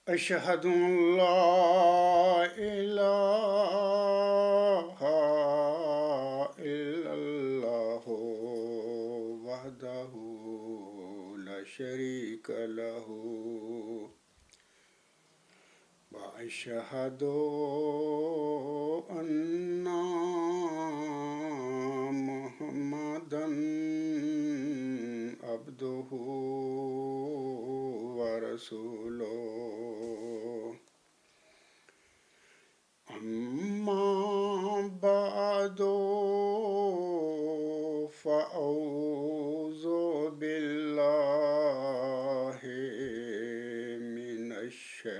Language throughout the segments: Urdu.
أشهد أن لا إله إلا الله وحده لا شريك له وأشهد أن محمدا عبده ورسوله أما بعد فأعوذ بالله من الشيطان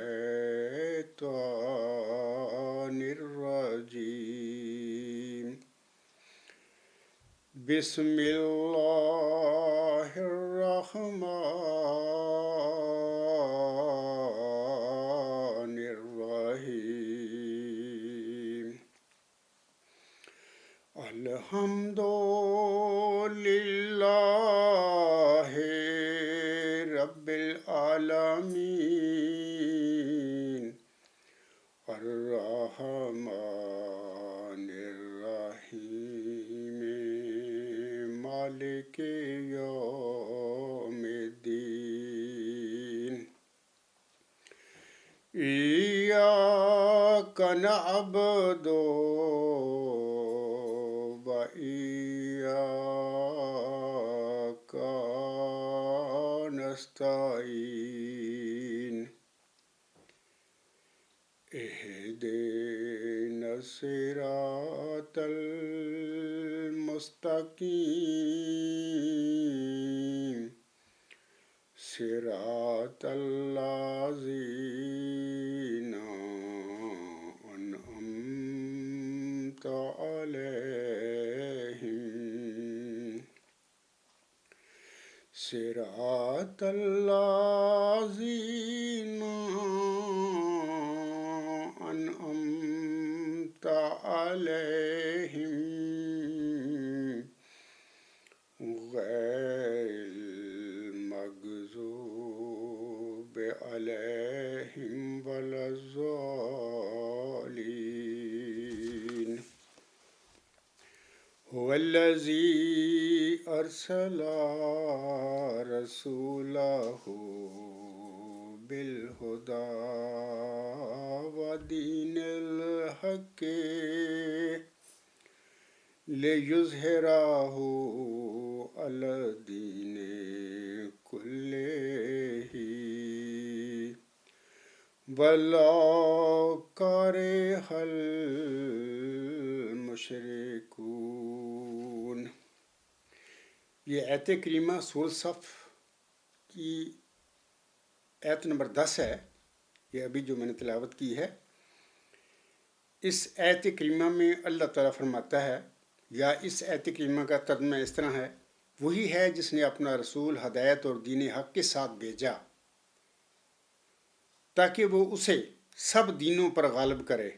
الرجيم بسم الله الرحمن الرحيم الحمد لله رب العالمين الرحمن الرحيم مالك يوم الدين إياك نعبد وإياك نستعين اهدنا الصراط المستقيم صراط الذين أنعمت عليهم صراط الذين أنعمت عليهم غير المغضوب عليهم ولا الضالين هو الذي أرسل رسوله بالهدى ودين الحق ليظهره على الدين كله ولو كره المشركون۔ یہ آیت کریمہ سورۃ صف کی آیت نمبر 10 ہے، یہ ابھی جو میں نے تلاوت کی ہے۔ اس آیت کریمہ میں اللہ تعالیٰ فرماتا ہے، یا اس آیت کریمہ کا ترجمہ اس طرح ہے، وہی ہے جس نے اپنا رسول ہدایت اور دین حق کے ساتھ بھیجا تاکہ وہ اسے سب دینوں پر غالب کرے،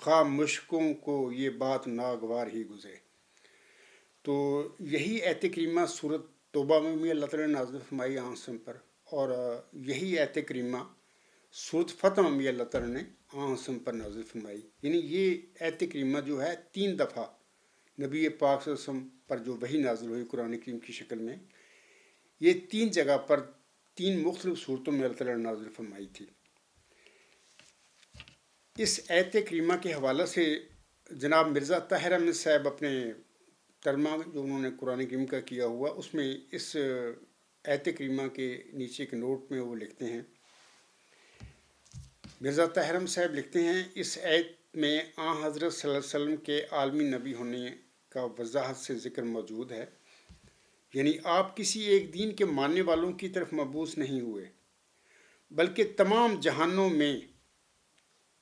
خواہ مشرکوں کو یہ بات ناگوار ہی گزرے۔ تو یہی آیت کریمہ سورۃ توبہ میں بھی اللہ تعالیٰ نے نازل فرمائی آنسم پر، اور یہی آیت کریمہ سورۃ فتح میں بھی اللہ تعالیٰ نے آنسم پر نازل فرمائی۔ یعنی یہ آیت کریمہ جو ہے 3 دفعہ نبی پاک صلی اللہ علیہ وسلم پر جو وحی نازل ہوئی قرآن کریم کی شکل میں، یہ 3 جگہ پر 3 مختلف صورتوں میں اللہ تعالیٰ نے نازل فرمائی تھی۔ اس آیت کریمہ کے حوالے سے جناب مرزا طاہر احمد صاحب اپنے ترجمہ جو انہوں نے قرآن کریم کا کیا ہوا، اس میں اس آیت کریمہ کے نیچے کے نوٹ میں وہ لکھتے ہیں، مرزا طاہر احمد صاحب لکھتے ہیں، اس آیت میں حضرت صلی اللہ علیہ وسلم کے عالمی نبی ہونے کا وضاحت سے ذکر موجود ہے، یعنی آپ کسی ایک دین کے ماننے والوں کی طرف مبعوث نہیں ہوئے، بلکہ تمام جہانوں میں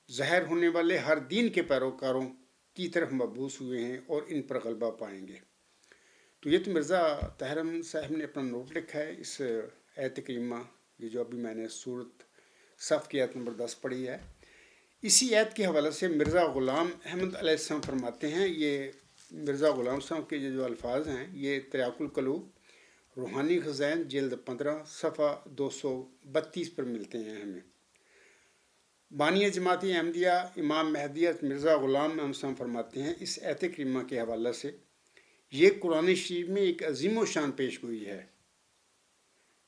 ظاہر ہونے والے ہر دین کے پیروکاروں کی طرف مبعوث ہوئے ہیں اور ان پر غلبہ پائیں گے۔ تو یہ تو مرزا طاہر احمد صاحب نے اپنا نوٹ لکھا ہے اس آیت کریمہ، یہ جو ابھی میں نے سورۃ صف کی آیت نمبر 10 پڑھی ہے۔ اسی آیت کے حوالے سے مرزا غلام احمد علیہ السلام فرماتے ہیں، یہ مرزا غلام صاحب کے جو الفاظ ہیں یہ تریاق القلوب روحانی خزائن جلد 15 صفحہ 232 پر ملتے ہیں ہمیں۔ بانی جماعت احمدیہ امام مہدی مرزا غلام احمد صاحب فرماتے ہیں اس آیت کریمہ کے حوالہ سے، یہ قرآن شریف میں ایک عظیم و شان پیش گوئی ہے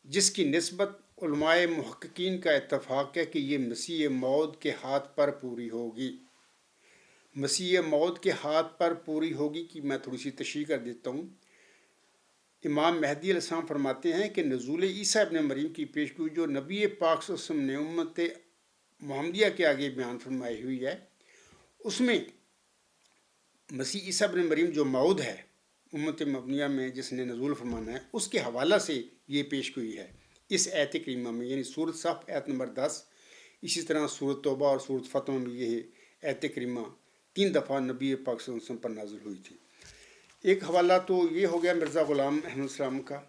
جس کی نسبت علماء محققین کا اتفاق ہے کہ یہ مسیح موعود کے ہاتھ پر پوری ہوگی۔ مسیح موعود کے ہاتھ پر پوری ہوگی کہ میں تھوڑی سی تشریح کر دیتا ہوں۔ امام مہدی علیہ السلام فرماتے ہیں کہ نزول عیسیٰ ابن مریم کی پیشگوئی جو نبی پاک صلی اللہ علیہ وسلم نے امت محمدیہ کے آگے بیان فرمائی ہوئی ہے، اس میں مسیح عیسیٰ ابن مریم جو موعود ہے امت محمدیہ میں جس نے نزول فرمانا ہے، اس کے حوالہ سے یہ پیش گوئی ہے اس آیت کریمہ میں، یعنی سورۃ صف آیت نمبر 10، اسی طرح سورۃ توبہ اور سورۃ فتح میں یہ آیت کریمہ 3 دفعہ نبی پاک صلی اللہ علیہ وسلم پر نازل ہوئی تھی۔ ایک حوالہ تو یہ ہو گیا مرزا غلام احمد السلام کا۔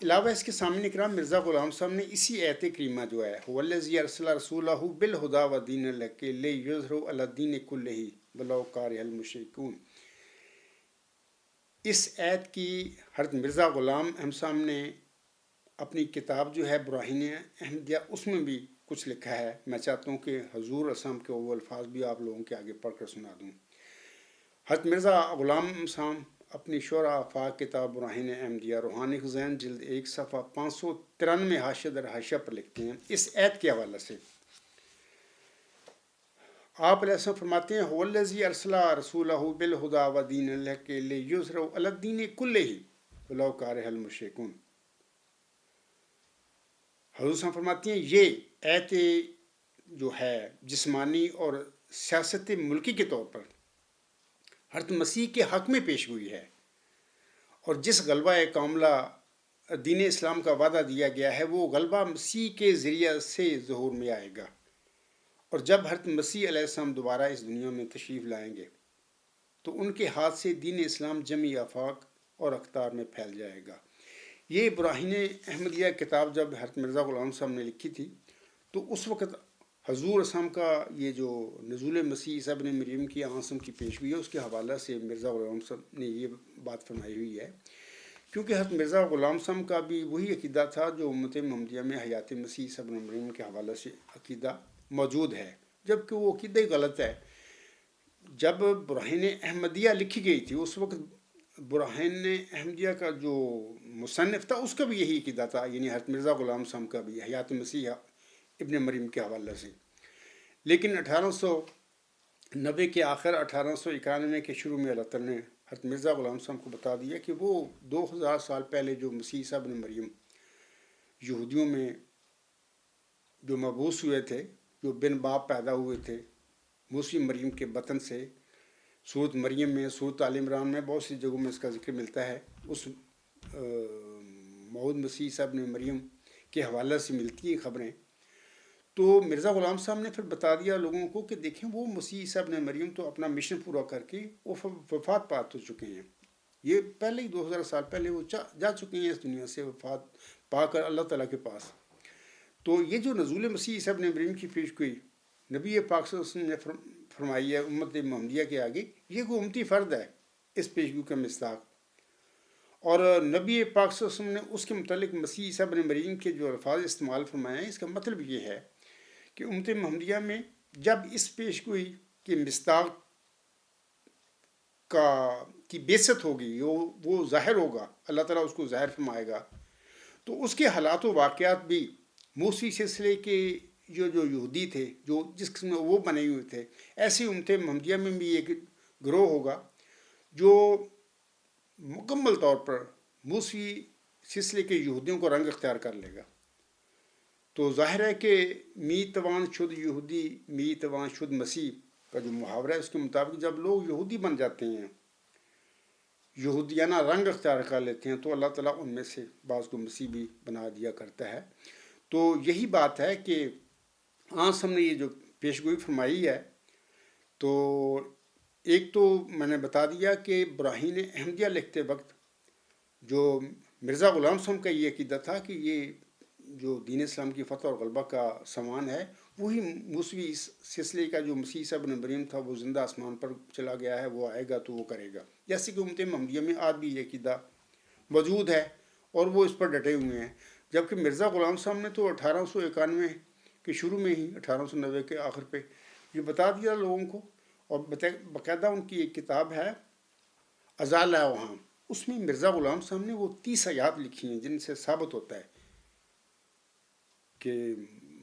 علاوہ اس کے سامنے کرام مرزا غلام صاحب نے اسی آیت کریمہ جو ہے هو الذی ارسل رسولہ بالہدی ودین الحق لیظہرہ علی الدین کلہ ولو کره المشرکون، اس آیت کی حضرت مرزا غلام احمد صاحب نے اپنی کتاب جو ہے براہین احمدیہ اس میں بھی کچھ لکھا ہے۔ میں چاہتا ہوں کہ حضور اسلام کے وہ الفاظ بھی آپ لوگوں کے آگے پڑھ کر سنا دوں۔ حضرت مرزا غلام صاحب اپنی شعرا آفاق کتاب براہین احمدیہ روحانی خزین جلد 1 صفحہ 593 حاشیہ در حاشیہ پر لکھتے ہیں اس آیت کے حوالہ سے۔ آپ علیہ السلام فرماتے ہیں هو الذی ارسل رسولہ بالہدی ودین الحق لیظہرہ علی الدین کلہ ولو کره المشرکون۔ حضور صاحب فرماتے ہیں یہ آیت جو ہے جسمانی اور سیاست ملکی کے طور پر حضرت مسیح کے حق میں پیش ہوئی ہے، اور جس غلبہ کاملہ دین اسلام کا وعدہ دیا گیا ہے وہ غلبہ مسیح کے ذریعہ سے ظہور میں آئے گا، اور جب حضرت مسیح علیہ السلام دوبارہ اس دنیا میں تشریف لائیں گے تو ان کے ہاتھ سے دین اسلام جمی آفاق اور اقطار میں پھیل جائے گا۔ یہ براہین احمدیہ کتاب جب حضرت مرزا غلام صاحب نے لکھی تھی تو اس وقت حضور اسلام کا یہ جو نزول مسیح عیسیٰ ابن مریم کی آنسم کی پیش ہوئی ہے اس کے حوالہ سے مرزا غلام صاحب نے یہ بات فرمائی ہوئی ہے، کیونکہ حضرت مرزا غلام صاحب کا بھی وہی عقیدہ تھا جو امت محمدیہ میں حیات مسیح عیسیٰ ابن مریم کے حوالہ سے عقیدہ موجود ہے، جبکہ وہ عقیدہ ہی غلط ہے۔ جب براہین احمدیہ لکھی گئی تھی اس وقت براہین احمدیہ کا جو مصنف تھا اس کا بھی یہی عقیدہ تھا، یعنی حضرت مرزا غلام صاحب کا بھی حیات مسیح ابن مریم کے حوالے سے، لیکن 1890 کے آخر 1891 کے شروع میں اللہ تعالیٰ نے حضرت مرزا غلام صاحب کو بتا دیا کہ وہ 2000 سال پہلے جو مسیح عیسیٰ ابن مریم یہودیوں میں جو مبعوث ہوئے تھے، جو بن باپ پیدا ہوئے تھے موسی مریم کے بطن سے، سورۃ مریم میں، سورۃ آل عمران میں بہت سی جگہوں میں اس کا ذکر ملتا ہے، اس موعود مسیح عیسیٰ ابن مریم کے حوالے سے ملتی ہیں خبریں۔ تو مرزا غلام صاحب نے پھر بتا دیا لوگوں کو کہ دیکھیں وہ مسیح عیسیٰ ابن مریم تو اپنا مشن پورا کر کے وہ وفات پا تو چکے ہیں، یہ پہلے ہی 2000 سال پہلے وہ جا چکے ہیں اس دنیا سے وفات پا کر اللہ تعالیٰ کے پاس۔ تو یہ جو نزول مسیح عیسیٰ ابن مریم کی پیش گوئی نبی پاک صلی اللہ علیہ وسلم نے فرمائی ہے امت محمدیہ کے آگے، یہ کوئی امتی فرد ہے اس پیشگوئی کا مصداق، اور نبی پاک صلی اللہ علیہ وسلم نے اس کے متعلق مسیح عیسیٰ ابن مریم کے جو الفاظ استعمال فرمائے ہیں، اس کا مطلب یہ ہے کہ امت محمدیہ میں جب اس پیشگوئی کے مصداق کی بعثت ہوگی، وہ ظاہر ہوگا، اللہ تعالیٰ اس کو ظاہر فرمائے گا، تو اس کے حالات و واقعات بھی موسی سلسلے کے جو یہودی تھے جو جس قسم میں وہ بنے ہوئے تھے، ایسی امت محمدیہ میں بھی ایک گروہ ہوگا جو مکمل طور پر موسی سلسلے کے یہودیوں کو رنگ اختیار کر لے گا۔ تو ظاہر ہے کہ می توان شد یہودی می توان شد مسیح کا جو محاورہ ہے اس کے مطابق جب لوگ یہودی بن جاتے ہیں، یہودیانہ رنگ اختیار کر لیتے ہیں، تو اللہ تعالیٰ ان میں سے بعض کو مسیح بھی بنا دیا کرتا ہے۔ تو یہی بات ہے کہ آج ہم نے یہ جو پیشگوئی فرمائی ہے، تو ایک تو میں نے بتا دیا کہ براہین احمدیہ لکھتے وقت جو مرزا غلام صاحب کا یہ عقیدہ تھا کہ یہ جو دین اسلام کی فتح اور غلبہ کا سامان ہے وہی موسوی سلسلے کا جو مسیح عیسیٰ ابن مریم تھا، وہ زندہ آسمان پر چلا گیا ہے، وہ آئے گا تو وہ کرے گا، جیسے کہ امت محمدیہ میں آج بھی یہ عقیدہ موجود ہے اور وہ اس پر ڈٹے ہوئے ہیں۔ جبکہ مرزا غلام صاحب نے تو 1891 کہ شروع میں ہی 1890 کے آخر پہ یہ بتا دیا لوگوں کو، اور باقاعدہ ان کی ایک کتاب ہے ازال اوہام، اس میں مرزا غلام صاحب نے وہ 30 آیات لکھی ہیں جن سے ثابت ہوتا ہے کہ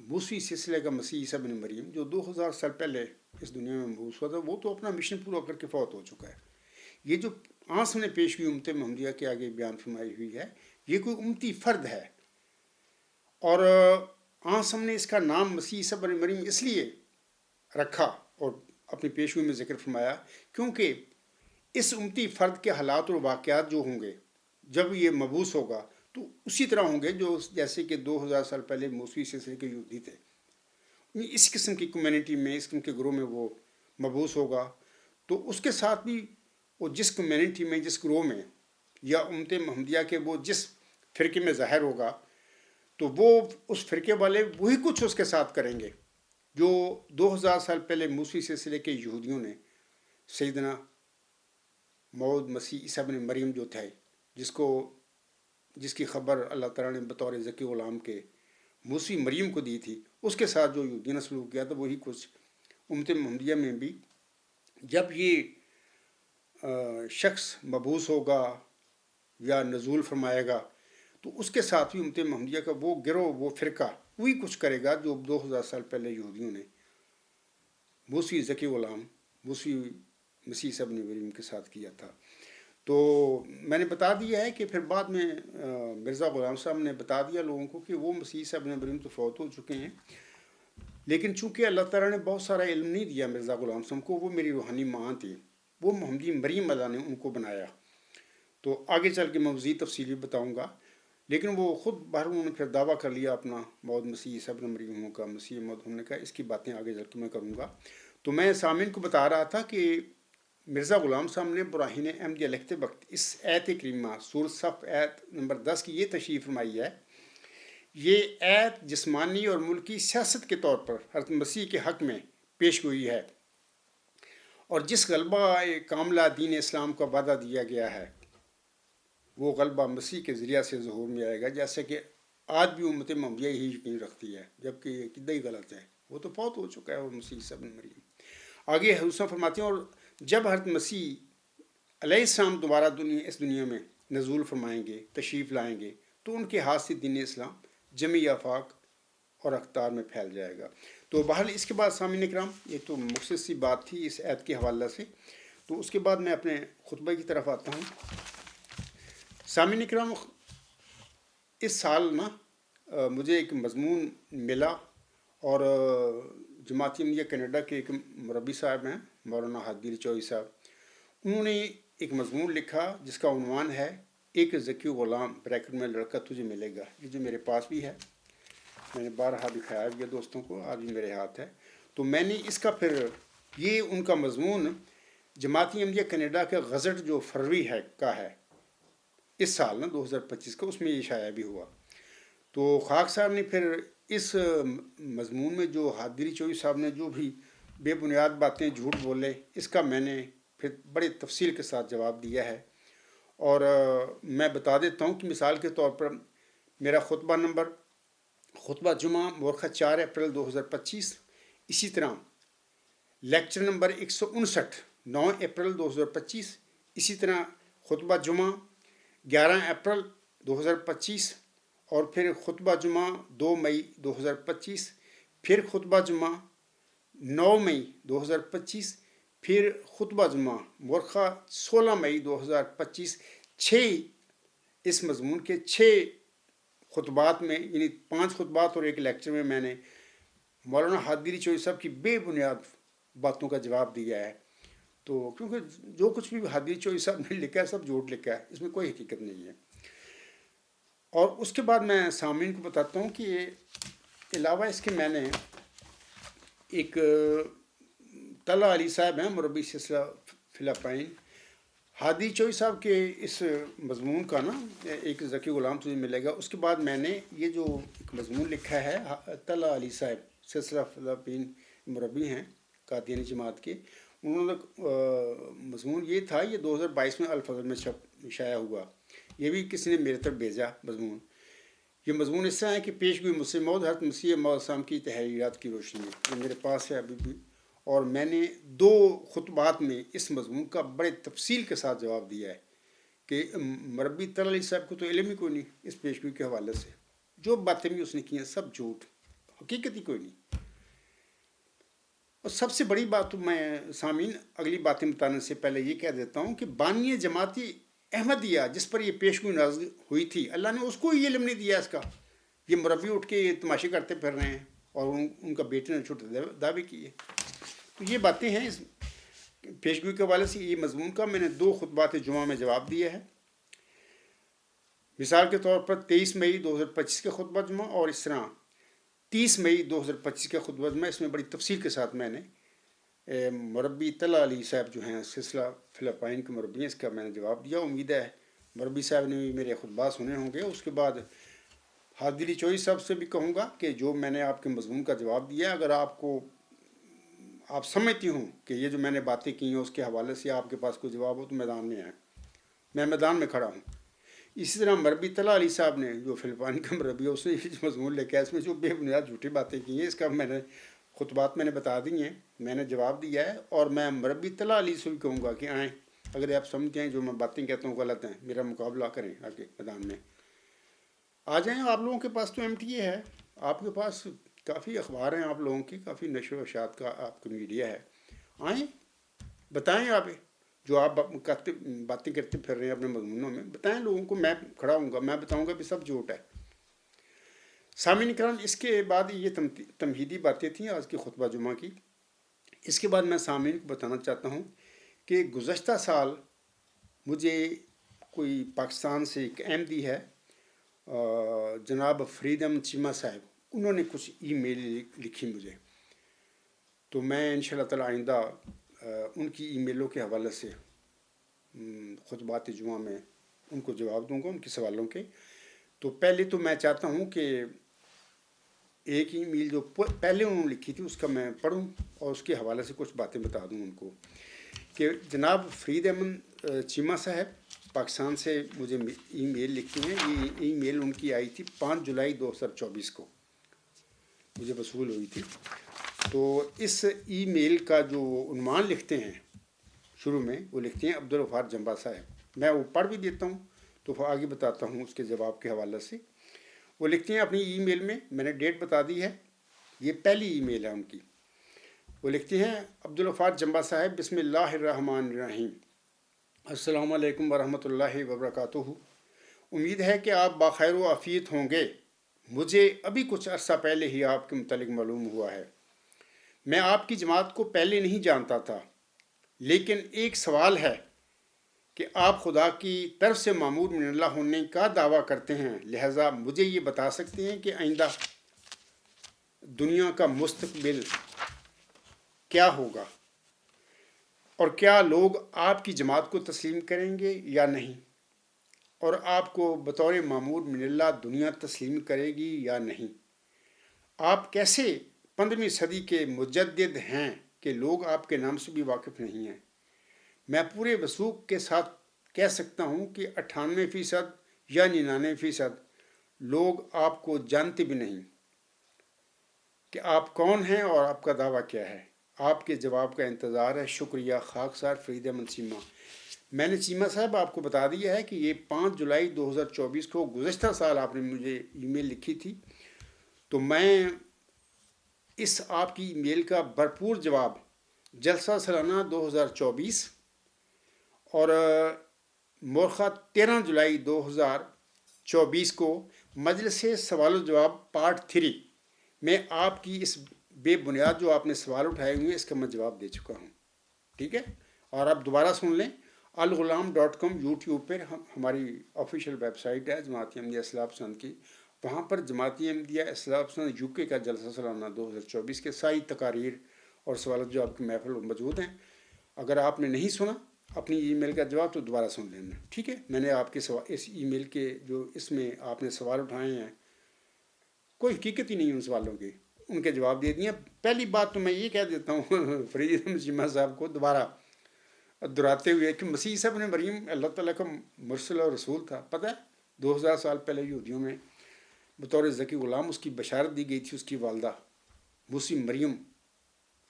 موسوی سلسلے کا مسیح عیسیٰ بن مریم جو 2000 سال پہلے اس دنیا میں مبعوث ہوا تھا، وہ تو اپنا مشن پورا کر کے فوت ہو چکا ہے۔ یہ جو آنس نے پیش کی امت محمدیہ کے آگے بیان فرمائی ہوئی ہے، یہ کوئی امتی فرد ہے، اور آنس ہم نے اس کا نام مسیح عیسیٰ بن مریم اس لیے رکھا اور اپنی پیشگوئی میں ذکر فرمایا کیونکہ اس امتی فرد کے حالات اور واقعات جو ہوں گے جب یہ مبعوث ہوگا تو اسی طرح ہوں گے جو جیسے کہ 2000 سال پہلے موسوی سلسلے کے یہودی تھے۔ اس قسم کی کمیونٹی میں، اس قسم کے گروہ میں وہ مبعوث ہوگا، تو اس کے ساتھ بھی وہ جس کمیونٹی میں، جس گروہ میں یا امت محمدیہ کے وہ جس فرقے میں ظاہر ہوگا، تو وہ اس فرقے والے وہی کچھ اس کے ساتھ کریں گے جو 2000 سال پہلے موسوی سلسلے کے یہودیوں نے سیدنا موعود مسیح عیسیٰ بن مریم جو تھے، جس کی خبر اللہ تعالیٰ نے بطور ذکی غلام کے موسوی مریم کو دی تھی، اس کے ساتھ جو یہودیوں نے سلوک کیا تھا، وہی کچھ امت محمدیہ میں بھی جب یہ شخص مبعوث ہوگا یا نزول فرمائے گا تو اس کے ساتھ بھی امت محمدیہ کا وہ گروہ، وہ فرقہ وہی کچھ کرے گا جو 2000 سال پہلے یہودیوں نے موسوی ذکی غلام موسوی مسیح عیسیٰ بن مریم کے ساتھ کیا تھا۔ تو میں نے بتا دیا ہے کہ پھر بعد میں مرزا غلام صاحب نے بتا دیا لوگوں کو کہ وہ مسیح عیسیٰ بن مریم تو فوت ہو چکے ہیں، لیکن چونکہ اللہ تعالیٰ نے بہت سارا علم نہیں دیا مرزا غلام صاحب کو، وہ میری روحانی ماں تھی، وہ محمدی مریم اللہ نے ان کو بنایا، تو آگے چل کے میں مزید تفصیلی بتاؤں گا، لیکن وہ خود باہر انہوں نے پھر دعویٰ کر لیا اپنا موعود مسیح عیسیٰ بن مریم کا، مسیح موعود ہونے کا۔ اس کی باتیں آگے چل کے میں کروں گا۔ تو میں سامعین کو بتا رہا تھا کہ مرزا غلام صاحب نے براہین احمدیہ لکھتے وقت اس آیت کریمہ سورۃ صف آیت نمبر 10 کی یہ تشریح فرمائی ہے، یہ آیت جسمانی اور ملکی سیاست کے طور پر حضرت مسیح کے حق میں پیش ہوئی ہے، اور جس غلبہ کاملہ دین اسلام کا وعدہ دیا گیا ہے وہ غلبہ مسیح کے ذریعہ سے ظہور میں آئے گا، جیسے کہ آج بھی امت محمدیہ ہی یقین رکھتی ہے، جبکہ یہ عقیدہ ہی غلط ہے، وہ تو فوت ہو چکا ہے وہ مسیح عیسیٰ بن مریم۔ آگے حضور فرماتے ہیں، اور جب حضرت مسیح علیہ السلام دوبارہ اس دنیا میں نزول فرمائیں گے، تشریف لائیں گے، تو ان کے ہاتھ سے دین اسلام جمی آفاق اور اقطار میں پھیل جائے گا۔ تو بہرحال اس کے بعد سامعین اکرام، یہ تو مختصر سی بات تھی اس آیت کے حوالہ سے، تو اس کے بعد میں اپنے خطبہ کی طرف آتا ہوں۔ سامعین اکرام، اس سال نا مجھے ایک مضمون ملا، اور جماعت احمدیہ کینیڈا کے ایک مربی صاحب ہیں مولانا ہادی رچوئی صاحب، انہوں نے ایک مضمون لکھا جس کا عنوان ہے ایک ذکی غلام بریکٹ میں لڑکا تجھے ملے گا، یہ جو میرے پاس بھی ہے، میں نے بارہا دکھایا بھی ہے دوستوں کو، آج بھی میرے ہاتھ ہے۔ تو میں نے اس کا پھر یہ ان کا مضمون جماعت احمدیہ کینیڈا کا غزٹ جو فروری کا ہے اس سال نا 2025 کا، اس میں یہ شائع بھی ہوا۔ تو خاک صاحب نے پھر اس مضمون میں جو ہادی رچوئی صاحب نے جو بھی بے بنیاد باتیں جھوٹ بولے، اس کا میں نے پھر بڑے تفصیل کے ساتھ جواب دیا ہے، اور میں بتا دیتا ہوں کہ مثال کے طور پر میرا خطبہ جمعہ مورخہ 4 اپریل 2025، اسی طرح لیکچر نمبر 159 9 اپریل 2025، اسی طرح خطبہ جمعہ 11 اپریل 2025، اور پھر خطبہ جمعہ 2 مئی 2025، پھر خطبہ جمعہ 9 مئی 2025، پھر خطبہ جمعہ مورخہ 16 مئی 2025، 6 اس مضمون کے 6 خطبات میں، یعنی 5 خطبات اور ایک لیکچر میں نے مولانا ہادی رچوئی صاحب کی بے بنیاد باتوں کا جواب دیا ہے۔ تو کیونکہ جو کچھ بھی ہادی رچوئی صاحب نے لکھا ہے سب جھوٹ لکھا ہے، اس میں کوئی حقیقت نہیں ہے۔ اور اس کے بعد میں سامعین کو بتاتا ہوں کہ علاوہ اس کے میں نے ایک طلحہ علی صاحب ہیں مربی سلسلہ فلپائن، ہادی رچوئی صاحب کے اس مضمون کا نا ایک ذکی غلام تجھے ملے گا، اس کے بعد میں نے یہ جو ایک مضمون لکھا ہے طلحہ علی صاحب سلسلہ فلپائن مربی ہیں قادیانی جماعت کے، انہوں نے مضمون یہ تھا، یہ 2022 میں الفضل میں شائع ہوا، یہ بھی کسی نے میرے طرف بھیجا مضمون، یہ مضمون اس طرح ہے کہ پیش گوئی مسیح موعود حضرت مسیح موعود السلام کی تحریرات کی روشنی میں، یہ میرے پاس ہے ابھی بھی، اور میں نے 2 خطبات میں اس مضمون کا بڑے تفصیل کے ساتھ جواب دیا ہے کہ مربی طلال علی صاحب کو تو علم ہی کوئی نہیں اس پیش گوئی کے حوالے سے، جو باتیں بھی اس نے کی ہیں سب جھوٹ، حقیقت ہی کوئی نہیں۔ اور سب سے بڑی بات تو میں سامعین اگلی باتیں بتانے سے پہلے یہ کہہ دیتا ہوں کہ بانی جماعتی احمدیہ جس پر یہ پیش گوئی نازل ہوئی تھی، اللہ نے اس کو یہ علم نہیں دیا اس کا، یہ مربی اٹھ کے تماشے کرتے پھر رہے ہیں اور ان کا بیٹے نے چھوٹے دعوے کیے۔ تو یہ باتیں ہیں اس پیش گوئی کے حوالے سے، یہ مضمون کا میں نے 2 خطبات جمعہ میں جواب دیا ہے۔ مثال کے طور پر 23 مئی 2025 کا خطبہ جمعہ اور اس طرح 30 مئی 2025 کا خطبہ جمعہ، اس میں بڑی تفصیل کے ساتھ میں نے مربی طلال علی صاحب جو ہیں سلسلہ فلپائن کے مربی ہیں، اس کا میں نے جواب دیا۔ امید ہے مربی صاحب نے بھی میرے خطبات سنے ہوں گے۔ اس کے بعد حادری چوئی صاحب سے بھی کہوں گا کہ جو میں نے آپ کے مضمون کا جواب دیا، اگر آپ سمجھتی ہوں کہ یہ جو میں نے باتیں کی ہیں اس کے حوالے سے آپ کے پاس کوئی جواب ہو تو میدان میں آئیں، میں میدان میں کھڑا ہوں۔ اسی طرح مربی طلال علی صاحب نے جو فلپائن کا مربی ہے، اس نے یہ جو مضمون لے کے اس میں جو بے بنیاد جھوٹی باتیں کی ہیں، اس کا میں نے خطبات میں نے بتا دی ہیں، میں نے جواب دیا ہے، اور میں مربی طلال علی سے بھی کہوں گا کہ آئیں، اگر آپ سمجھتے ہیں جو میں باتیں کہتا ہوں غلط ہیں، میرا مقابلہ کریں آ کے میدان میں آ جائیں۔ آپ لوگوں کے پاس تو MTA ہے، آپ کے پاس کافی اخبار ہیں، آپ لوگوں کی کافی نشر و اشاعت کا آپ کا میڈیا ہے، آئیں بتائیں، آپ جو آپ باتیں کرتے پھر رہے ہیں اپنے مضمونوں میں، بتائیں لوگوں کو، میں کھڑا ہوں گا، میں بتاؤں گا بھی سب جھوٹ ہے۔ سامعین کرام، اس کے بعد یہ تمہیدی باتیں تھیں آج کی خطبہ جمعہ کی۔ اس کے بعد میں سامعین کو بتانا چاہتا ہوں کہ گزشتہ سال مجھے کوئی پاکستان سے ایک احمدی ہے جناب فرید احمد چیمہ صاحب، انہوں نے کچھ ای میل لکھی مجھے، تو میں انشاءاللہ تعالی آئندہ ان کی ای میلوں کے حوالے سے خطبات جمعہ میں ان کو جواب دوں گا ان کے سوالوں کے۔ تو پہلے تو میں چاہتا ہوں کہ ایک ای میل جو پہلے انہوں نے لکھی تھی اس کا میں پڑھوں اور اس کے حوالے سے کچھ باتیں بتا دوں ان کو، کہ جناب فرید احمد چیمہ صاحب پاکستان سے مجھے ای میل لکھی ہیں۔ یہ ای میل ان کی آئی تھی 5 جولائی 2024 کو مجھے وصول ہوئی تھی۔ تو اس ای میل کا جو عنوان لکھتے ہیں شروع میں، وہ لکھتے ہیں عبدالغفار جمبا صاحب، میں وہ پڑھ بھی دیتا ہوں تو آگے بتاتا ہوں اس کے جواب کے حوالے سے۔ وہ لکھتے ہیں اپنی ای میل میں نے ڈیٹ بتا دی ہے، یہ پہلی ای میل ہے ان کی۔ وہ لکھتے ہیں عبدالغفار جمبا صاحب، بسم اللہ الرحمن الرحیم، السلام علیکم ورحمۃ اللہ وبرکاتہ۔ امید ہے کہ آپ بخیر و عافیت ہوں گے۔ مجھے ابھی کچھ عرصہ پہلے ہی آپ کے متعلق معلوم ہوا ہے۔ میں آپ کی جماعت کو پہلے نہیں جانتا تھا، لیکن ایک سوال ہے کہ آپ خدا کی طرف سے معمور من اللہ ہونے کا دعویٰ کرتے ہیں، لہٰذا مجھے یہ بتا سکتے ہیں کہ آئندہ دنیا کا مستقبل کیا ہوگا اور کیا لوگ آپ کی جماعت کو تسلیم کریں گے یا نہیں، اور آپ کو بطور معمور من اللہ دنیا تسلیم کرے گی یا نہیں۔ آپ کیسے 15ویں صدی کے مجدد ہیں کہ لوگ آپ کے نام سے بھی واقف نہیں ہیں؟ میں پورے وثوق کے ساتھ کہہ سکتا ہوں کہ 98% یا 99% لوگ آپ کو جانتے بھی نہیں کہ آپ کون ہیں اور آپ کا دعویٰ کیا ہے۔ آپ کے جواب کا انتظار ہے۔ شکریہ، خاکسار فرید احمد چیمہ۔ میں نے چیمہ صاحب آپ کو بتا دیا ہے کہ یہ 5 جولائی 2024 کو گزشتہ سال آپ نے مجھے ای میل لکھی تھی، تو میں اس آپ کی ای میل کا بھرپور جواب جلسہ سالانہ 2024 اور مورخہ 13 جولائی 2024 کو مجلس سوال و جواب پارٹ 3 میں آپ کی اس بے بنیاد جو آپ نے سوال اٹھائے ہوئے ہیں اس کا میں جواب دے چکا ہوں، ٹھیک ہے؟ اور آپ دوبارہ سن لیں، الغلام.com یوٹیوب پر ہماری آفیشیل ویب سائٹ ہے جماعت احمدیہ اصلاح پسند کی، وہاں پر جماعت احمدیہ اصلاح پسند UK کا جلسہ سالانہ 2024 کے ساری تقاریر اور سوالات جواب کی محفل موجود ہیں۔ اگر آپ نے نہیں سنا اپنی ای میل کا جواب تو دوبارہ سن لینا، ٹھیک ہے؟ میں نے آپ کے اس ای میل کے جو اس میں آپ نے سوال اٹھائے ہیں کوئی حقیقت ہی نہیں ان سوالوں کی، ان کے جواب دے دیے۔ پہلی بات تو میں یہ کہہ دیتا ہوں فرید احمد چیمہ صاحب کو دوبارہ دہراتے ہوئے کہ مسیح عیسیٰ ابن مریم اللہ تعالیٰ کا مرسل اور رسول تھا، پتہ ہے 2000 سال پہلے یہودیوں میں بطور ذکی غلام اس کی بشارت دی گئی تھی اس کی والدہ موسی مریم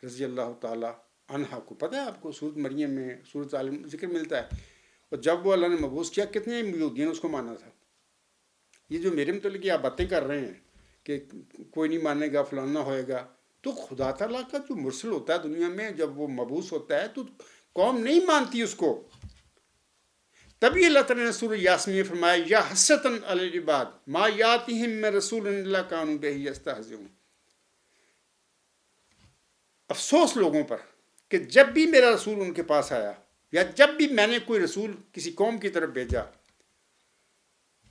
رضی اللہ تعالیٰ عنہا کو. پتہ ہے آپ کو سورۃ مریم میں سورۃ عالم ذکر ملتا ہے. اور جب وہ اللہ نے مبعوث کیا کتنے یہودیوں نے اس کو مانا تھا. یہ جو میرے متعلق آپ باتیں کر رہے ہیں کہ کوئی نہیں مانے گا فلانا ہوئے گا، تو خدا تعالیٰ کا جو مرسل ہوتا ہے دنیا میں جب وہ مبعوث ہوتا ہے تو قوم نہیں مانتی اس کو. تبھی اللہ تعالیٰ نے سورہ یاسین میں فرمایا یا حسرتاً علی العباد ما یاتہم من رسول الا کانوا بہ یستہزئون. افسوس لوگوں پر کہ جب بھی میرا رسول ان کے پاس آیا یا جب بھی میں نے کوئی رسول کسی قوم کی طرف بھیجا،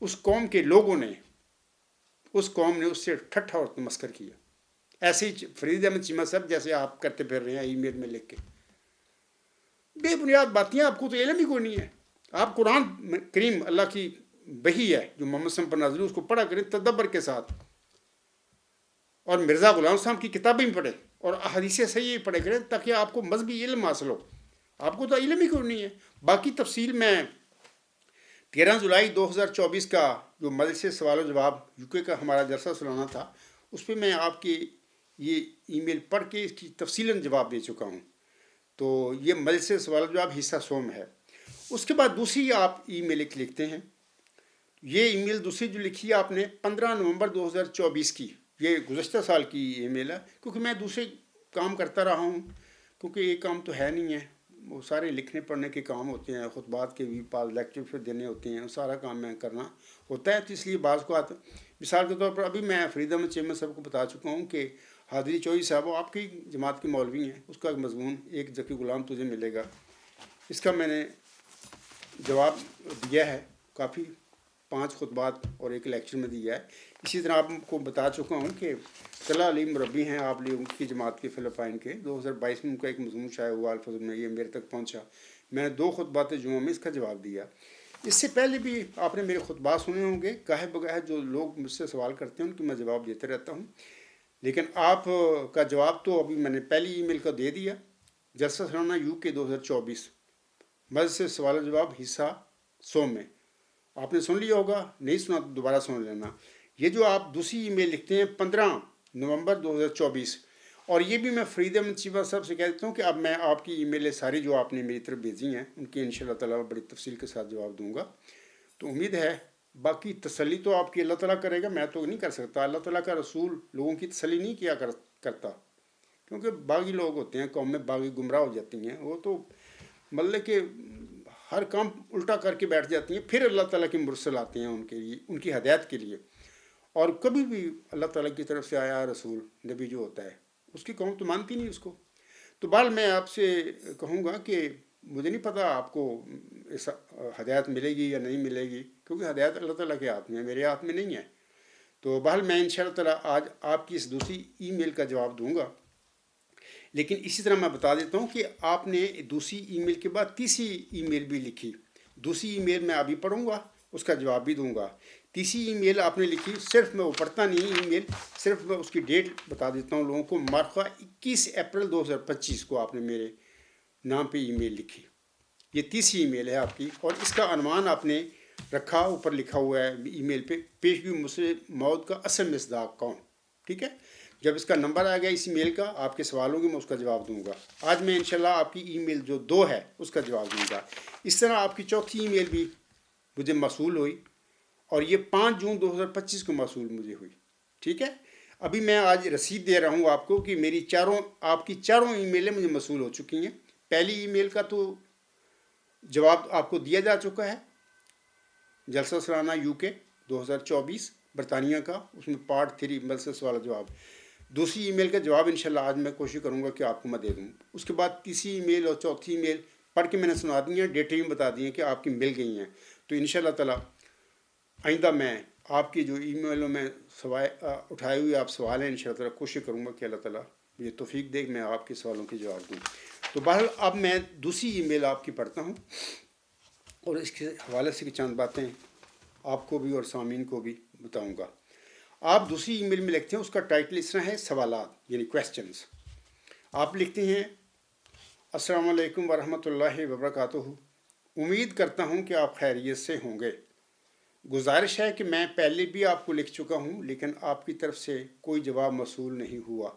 اس قوم کے لوگوں نے اس قوم نے اس سے ٹھٹھا اور تمسخر کیا. ایسے ہی فرید احمد چیمہ صاحب جیسے آپ کرتے پھر رہے ہیں ای میل میں لکھ کے بے بنیاد باتیں. آپ کو تو علم ہی کوئی نہیں ہے. آپ قرآن کریم اللہ کی وحی ہے جو محمد صلی اللہ علیہ وسلم پر نازل ہوئی اس کو پڑھا کریں تدبر کے ساتھ، اور مرزا غلام صاحب کی کتابیں بھی پڑھیں اور احادیث صحیح پڑھے کریں تاکہ آپ کو مذہبی علم حاصل ہو. آپ کو تو علم ہی کوئی نہیں ہے. باقی تفصیل میں 13 جولائی 2024 کا جو مجلس سوال و جواب یو کے کا ہمارا جلسہ سلانا تھا اس پہ میں آپ کی یہ ای میل پڑھ کے اس کی تفصیلاً جواب دے چکا ہوں. تو یہ مجلس سوال و جواب حصہ سوم ہے. اس کے بعد دوسری آپ ای میل ایک لکھتے ہیں. یہ ای میل دوسری جو لکھی ہے آپ نے 15 نومبر 2024 کی، یہ گزشتہ سال کی ای میل ہے. کیونکہ میں دوسرے کام کرتا رہا ہوں، کیونکہ یہ کام تو ہے نہیں ہے، وہ سارے لکھنے پڑھنے کے کام ہوتے ہیں، خطبات کے بھی پاس لیکچر پھر دینے ہوتے ہیں، سارا کام میں کرنا ہوتا ہے. تو اس لیے بعض کو مثال کے طور پر ابھی میں فرید احمد چیمہ صاحب کو بتا چکا ہوں کہ حاضری چوہی صاحب وہ آپ کی جماعت کے مولوی ہیں، اس کا مضمون ایک ذکی غلام تجھے ملے گا، اس کا میں نے جواب دیا ہے کافی 5 خطبات اور ایک لیکچر میں دیا ہے. اسی طرح آپ کو بتا چکا ہوں کہ طلحہ علی مربی ہیں آپ لوگوں کی جماعت کے فلپائن کے، 2022 میں ان کا ایک مضمون شائع ہوا الفاظ میں، یہ میرے تک پہنچا، میں نے 2 خطبات جمعہ میں اس کا جواب دیا. اس سے پہلے بھی آپ نے میرے خطبات سنے ہوں گے، گاہے بگاہے جو لوگ مجھ سے سوال کرتے ہیں ان کی میں جواب دیتے رہتا ہوں. لیکن آپ کا جواب تو ابھی میں نے پہلی ای میل کا دے دیا. جلسہ سالانہ یو کے 2024 مجلس سے سوال و جواب حصہ سوم میں آپ نے سن لیا ہوگا، نہیں سنا تو دوبارہ سن لینا. یہ جو آپ دوسری ای میل لکھتے ہیں 15 نومبر 2024، اور یہ بھی میں فرید احمد چیمہ صاحب سے کہہ دیتا ہوں کہ اب میں آپ کی ای میلیں ساری جو آپ نے میری طرف بھیجی ہیں ان کی انشاءاللہ تعالیٰ بڑی تفصیل کے ساتھ جواب دوں گا. تو امید ہے باقی تسلی تو آپ کی اللہ تعالیٰ کرے گا، میں تو نہیں کر سکتا. اللہ تعالیٰ کا رسول لوگوں کی تسلی نہیں کیا کرتا، کیونکہ باغی لوگ ہوتے ہیں قوم میں، باغی گمراہ ہو جاتی ہیں، وہ تو مطلب کہ ہر کام الٹا کر کے بیٹھ جاتی ہیں. پھر اللہ تعالیٰ کے مرسل آتے ہیں ان کے لیے، ان کی ہدایت کے لیے. اور کبھی بھی اللہ تعالیٰ کی طرف سے آیا رسول نبی جو ہوتا ہے اس کی قوم تو مانتی نہیں اس کو. تو بال میں آپ سے کہوں گا کہ مجھے نہیں پتہ آپ کو ہدایت ملے گی یا نہیں ملے گی، کیونکہ ہدایت اللہ تعالیٰ کے ہاتھ میں ہے، میرے ہاتھ میں نہیں ہے. تو بہرحال میں انشاءاللہ تعالیٰ آج آپ کی اس دوسری ای میل کا جواب دوں گا. لیکن اسی طرح میں بتا دیتا ہوں کہ آپ نے دوسری ای میل کے بعد تیسری ای میل بھی لکھی. دوسری ای میل میں ابھی پڑھوں گا، اس کا جواب بھی دوں گا. تیسری ای میل آپ نے لکھی، صرف میں وہ پڑھتا نہیں ای میل، صرف میں اس کی ڈیٹ بتا دیتا ہوں لوگوں کو. مارخواہ 21 اپریل 2025 کو آپ نے میرے نام پہ ای میل لکھی. یہ تیسری ای میل ہے آپ کی، اور اس کا عنوان آپ نے رکھا، اوپر لکھا ہوا ہے ای میل پہ پیشگی مسلم موعود کا اصل مصداق کون. ٹھیک ہے، جب اس کا نمبر آ گیا اسی میل کا، آپ کے سوالوں کی میں اس کا جواب دوں گا. آج میں انشاءاللہ آپ کی ای میل جو 2 ہے اس کا جواب دوں گا. اس طرح آپ کی چوتھی ای میل بھی مجھے موصول ہوئی، اور یہ 5 جون 2025 کو موصول مجھے ہوئی. ٹھیک ہے، ابھی میں آج رسید دے رہا ہوں آپ کو کہ میری آپ کی چاروں ای میلیں مجھے موصول ہو چکی ہیں. پہلی ای میل کا تو جواب آپ کو دیا جا چکا ہے، جلسہ سالانہ یو کے 2024 برطانیہ کا، اس میں پارٹ 3 مجلس سے سوال و جواب. دوسری ای میل کا جواب انشاءاللہ آج میں کوشش کروں گا کہ آپ کو میں دے دوں. اس کے بعد تیسری ای میل اور چوتھی ای میل پڑھ کے میں نے سنا دی ہیں، ڈیٹیں بھی بتا دی ہیں کہ آپ کی مل گئی ہیں. تو انشاءاللہ تعالیٰ آئندہ میں آپ کی جو ای میلوں میں اٹھائے ہوئے آپ سوال ہیں انشاءاللہ تعالیٰ کوشش کروں گا کہ اللہ تعالیٰ یہ توفیق دے کہ میں آپ کے سوالوں کے جواب دوں. تو بہرحال اب میں دوسری ای میل آپ کی پڑھتا ہوں، اور اس کے حوالے سے چند باتیں آپ کو بھی اور سامعین کو بھی بتاؤں گا. آپ دوسری ای میل میں لکھتے ہیں، اس کا ٹائٹل اس طرح ہے سوالات یعنی کویسچنز. آپ لکھتے ہیں السلام علیکم ورحمۃ اللہ وبرکاتہ، امید کرتا ہوں کہ آپ خیریت سے ہوں گے. گزارش ہے کہ میں پہلے بھی آپ کو لکھ چکا ہوں لیکن آپ کی طرف سے کوئی جواب موصول نہیں ہوا۔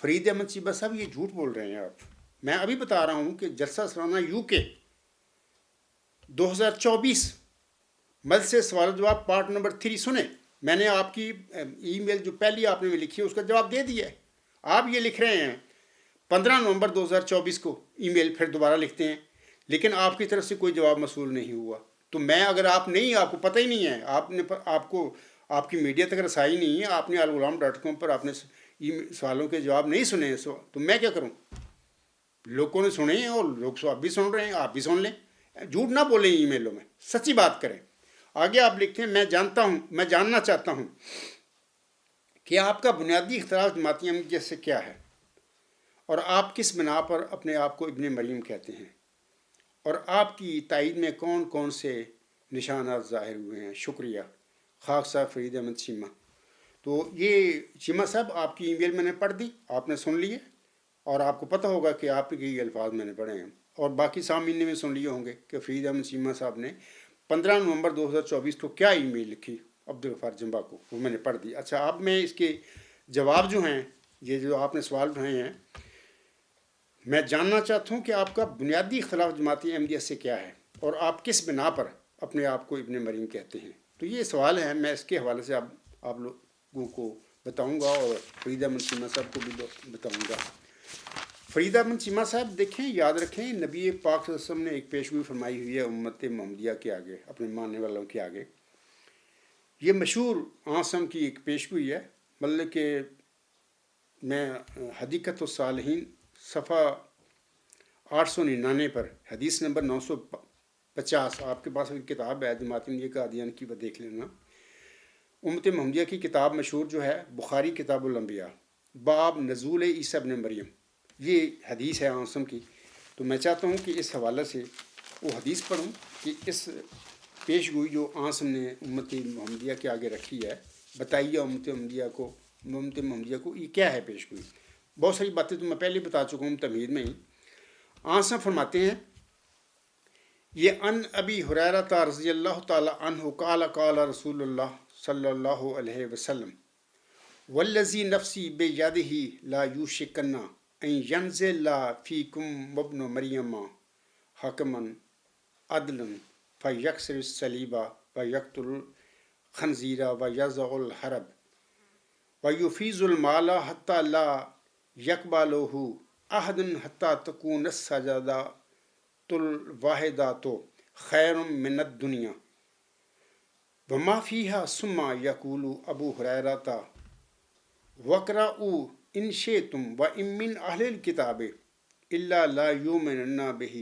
فرید احمد چیبہ صاحب یہ جھوٹ بول رہے ہیں آپ۔ میں ابھی بتا رہا ہوں کہ جلسہ سالانہ یو کے 2024 مجلس سے سوال و جواب پارٹ نمبر 3 سنیں۔ میں نے آپ کی ای میل جو پہلی آپ نے لکھی ہے اس کا جواب دے دیا ہے۔ آپ یہ لکھ رہے ہیں 15 نومبر 2024 کو ای میل پھر دوبارہ لکھتے ہیں لیکن آپ کی طرف سے کوئی جواب موصول نہیں ہوا۔ تو میں اگر آپ کو پتہ ہی نہیں ہے، آپ کی میڈیا تک رسائی نہیں ہے، آپ نے الغلام.com پر آپ نے سوالوں کے جواب نہیں سنے ہیں، تو میں کیا کروں؟ لوگوں نے سنے ہیں اور لوگ اب بھی سن رہے ہیں، آپ بھی سن لیں۔ جھوٹ نہ بولیں ای میلوں میں، سچی بات کریں۔ آگے آپ لکھتے ہیں میں جاننا چاہتا ہوں کہ آپ کا بنیادی اختلاف جماعتی احمدیت سے کیا ہے اور آپ کس بنا پر اپنے آپ کو ابن مریم کہتے ہیں اور آپ کی تائید میں کون کون سے نشانات ظاہر ہوئے ہیں؟ شکریہ، خاک صاحب فرید احمد چیمہ۔ تو یہ چیمہ صاحب آپ کی ای میل میں نے پڑھ دی، آپ نے سن لی ہے اور آپ کو پتہ ہوگا کہ آپ کے یہ الفاظ میں نے پڑھے ہیں اور باقی سامعین نے بھی سن لیے ہوں گے کہ فرید احمد چیمہ صاحب نے 15 نومبر 2024 کو کیا ای میل لکھی عبدالغفار جمبا کو، وہ میں نے پڑھ دی۔ اچھا، اب میں اس کے جواب جو ہیں، یہ جو آپ نے سوال اٹھائے ہیں، میں جاننا چاہتا ہوں کہ آپ کا بنیادی اختلاف جماعتی احمدیت سے کیا ہے اور آپ کس بنا پر اپنے آپ کو ابن مریم کہتے ہیں۔ تو یہ سوال ہے، میں اس کے حوالے سے آپ لوگوں کو بتاؤں گا اور فرید احمد چیمہ صاحب کو بھی بتاؤں گا۔ فرید احمد چیمہ صاحب دیکھیں، یاد رکھیں، نبی پاک صلی اللہ علیہ وسلم نے ایک پیشگوئی فرمائی ہوئی ہے امت محمدیہ کے آگے، اپنے ماننے والوں کے آگے۔ یہ مشہور عاصم کی ایک پیشگوئی ہے، مطلب کہ میں حدیقۃ الصالحین صفحہ 899 پر حدیث نمبر 950، آپ کے پاس ایک کتاب ہے جماعت احمدیہ کا قادیان کی، وہ دیکھ لینا۔ امت محمدیہ کی کتاب مشہور جو ہے بخاری کتاب الانبیاء، باب نزول عیسیٰ ابن مریم، یہ حدیث ہے عاصم کی۔ تو میں چاہتا ہوں کہ اس حوالے سے وہ حدیث پڑھوں کہ اس پیش گوئی جو عاصم نے امت محمدیہ کے آگے رکھی ہے، بتائیے امت محمدیہ کو یہ کیا ہے پیش گوئی۔ بہت ساری باتیں تو میں پہلے بتا چکا ہوں تمہید میں ہی۔ عاصم فرماتے ہیں، یہ ان ابی ہریرہ رضی اللہ تعالی عنہ قال قال رسول اللہ صلی اللہ علیہ وسلم والذی نفسی بیدہ لا یوشکن ان ینزل فیکم ابن مریم حکما عدلا فیکسر الصلیب ویقتل الخنزیر ویضع الحرب ویفیض المال حتی لا یقبلہ احد حتی تکون السجدۃ الواحدۃ خیر من الدنیا وما فیہا ثم یقول ابو ہریرہ وَاقْرَؤُوا إِن شِئْتُمْ وَإِن مِّنْ أَهْلِ الْكِتَابِ إِلَّا لَا يُؤْمِنُنَّ بِهِ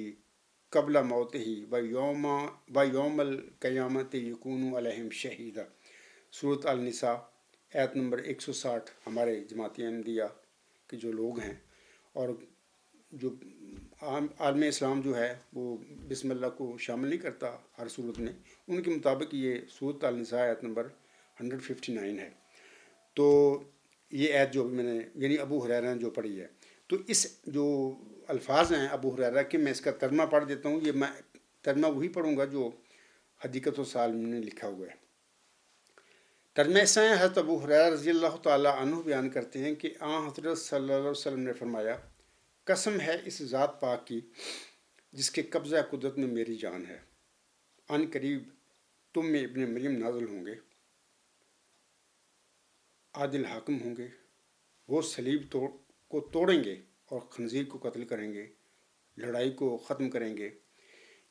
قَبْلَ مَوْتِهِ وَيَوْمَ الْقِيَامَةِ يَكُونُ عَلَيْهِمْ شَهِيدًا۔ سورۃ النساء آیت نمبر 160۔ ہمارے جماعتی احمدیہ کے جو لوگ ہیں اور جو عالم اسلام جو ہے وہ بسم اللہ کو شامل نہیں کرتا ہر صورت میں، ان کے مطابق یہ سورۃ النساء آیت نمبر 159 ہے۔ تو یہ آیت جو میں نے یعنی ابو ہریرہ نے جو پڑھی ہے، تو اس جو الفاظ ہیں ابو ہریرہ کے، میں اس کا ترجمہ پڑھ دیتا ہوں۔ یہ میں ترجمہ وہی پڑھوں گا جو حدیقۃ الصالحین نے لکھا ہوا ہے۔ ترجمہ اس طرح حضرت ابو ہریرہ رضی اللہ تعالیٰ عنہ بیان کرتے ہیں کہ حضرت صلی اللہ علیہ وسلم نے فرمایا، قسم ہے اس ذات پاک کی جس کے قبضہ قدرت میں میری جان ہے، ان قریب تم میں ابن مریم نازل ہوں گے، عادل حاکم ہوں گے، وہ صلیب کو توڑیں گے اور خنزیر کو قتل کریں گے، لڑائی کو ختم کریں گے،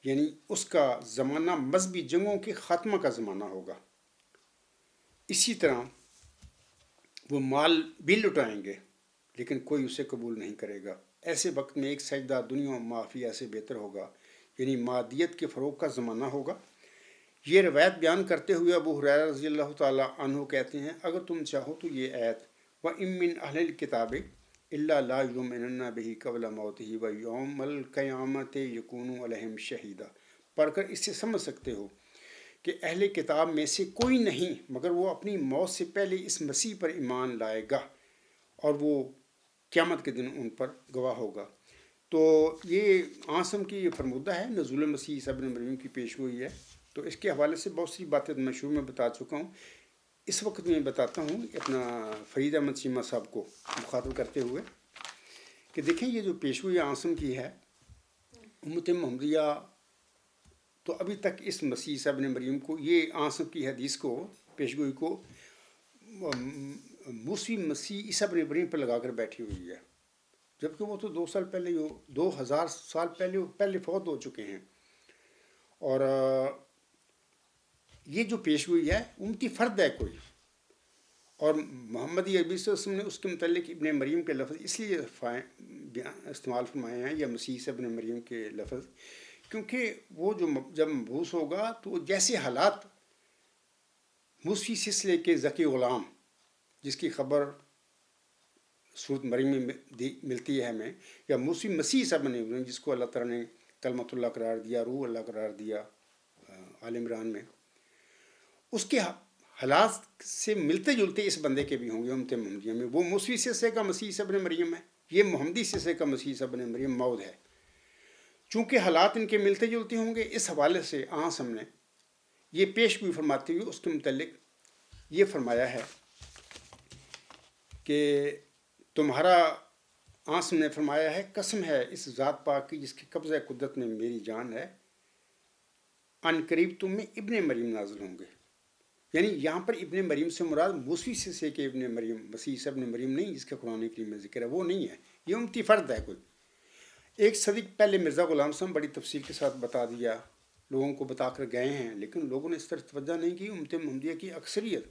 یعنی اس کا زمانہ مذہبی جنگوں کے خاتمہ کا زمانہ ہوگا۔ اسی طرح وہ مال بھی لٹائیں گے لیکن کوئی اسے قبول نہیں کرے گا۔ ایسے وقت میں ایک سجدہ دنیا و معافیہ سے بہتر ہوگا، یعنی مادیت کے فروغ کا زمانہ ہوگا۔ یہ روایت بیان کرتے ہوئے ابو ہریرہ رضی اللہ تعالیٰ عنہ کہتے ہیں، اگر تم چاہو تو یہ آیت وَإِن مِّنْ أَهْلِ الْكِتَابِ إِلَّا لَا يُؤْمِنُنَّ بِهِ قَبْلَ مَوْتِهِ وَيَوْمَ الْقِيَامَةِ يَكُونُ عَلَيْهِمْ شَهِيدًا پڑھ کر اس سے سمجھ سکتے ہو کہ اہل کتاب میں سے کوئی نہیں مگر وہ اپنی موت سے پہلے اس مسیح پر ایمان لائے گا اور وہ قیامت کے دن ان پر گواہ ہوگا۔ تو یہ عاصم کی یہ فرمودہ ہے، نزول مسیح عیسیٰ ابن مریم کی پیش گوئی ہے تو اس کے حوالے سے بہت سی باتیں میں شروع میں بتا چکا ہوں. اس وقت میں بتاتا ہوں اپنا فرید احمد چیمہ صاحب کو مخاطب کرتے ہوئے کہ دیکھیں یہ جو پیشگوئی عاصم کی ہے امت محمدیہ تو ابھی تک اس مسیح عیسیٰ ابن مریم کو یہ عاصم کی حدیث کو پیشگوئی کو موسوی مسیح عیسیٰ ابن مریم پر لگا کر بیٹھی ہوئی ہے، جبکہ وہ تو 2 سال پہلے 2000 سال پہلے فوت ہو چکے ہیں. اور یہ جو پیشگوئی ہے امتی فرد ہے کوئی، اور محمدی عربی صلی اللہ علیہ وسلم نے اس کے متعلق ابن مریم کے لفظ اس لیے استعمال فرمائے ہیں یا مسیح عیسیٰ ابن مریم کے لفظ، کیونکہ وہ جو جب مبعوث ہوگا تو جیسے حالات موسوی سلسلے کے ذکی غلام جس کی خبر سورۃ مریم میں ملتی ہے ہمیں، یا موسوی مسیح عیسیٰ ابن مریم جس کو اللہ تعالیٰ نے کلمۃ اللہ قرار دیا، روح اللہ قرار دیا آل عمران میں، اس کے حالات سے ملتے جلتے اس بندے کے بھی ہوں گے امت محمدیہ میں. وہ موسوی سلسلے کا مسیح عیسیٰ ابن مریم ہے، یہ محمدی سلسلے کا مسیح عیسیٰ ابن مریم موعود ہے. چونکہ حالات ان کے ملتے جلتے ہوں گے، اس حوالے سے ہم نے یہ پیشگوئی فرماتے ہوئے اس کے متعلق یہ فرمایا ہے کہ تمہارا آنس نے فرمایا ہے قسم ہے اس ذات پاک کی جس کے قبضہ قدرت میں میری جان ہے، ان قریب تم میں ابن مریم نازل ہوں گے. یعنی یہاں پر ابن مریم سے مراد موسوی سلسلے کے ابن مریم مسیح عیسیٰ ابن مریم نہیں جس کا قرآن کریم میں ذکر ہے، وہ نہیں ہے، یہ امتی فرد ہے کوئی. 1 صدی پہلے مرزا غلام صاحب بڑی تفصیل کے ساتھ بتا دیا، لوگوں کو بتا کر گئے ہیں، لیکن لوگوں نے اس طرح توجہ نہیں کی. امت محمدیہ کی اکثریت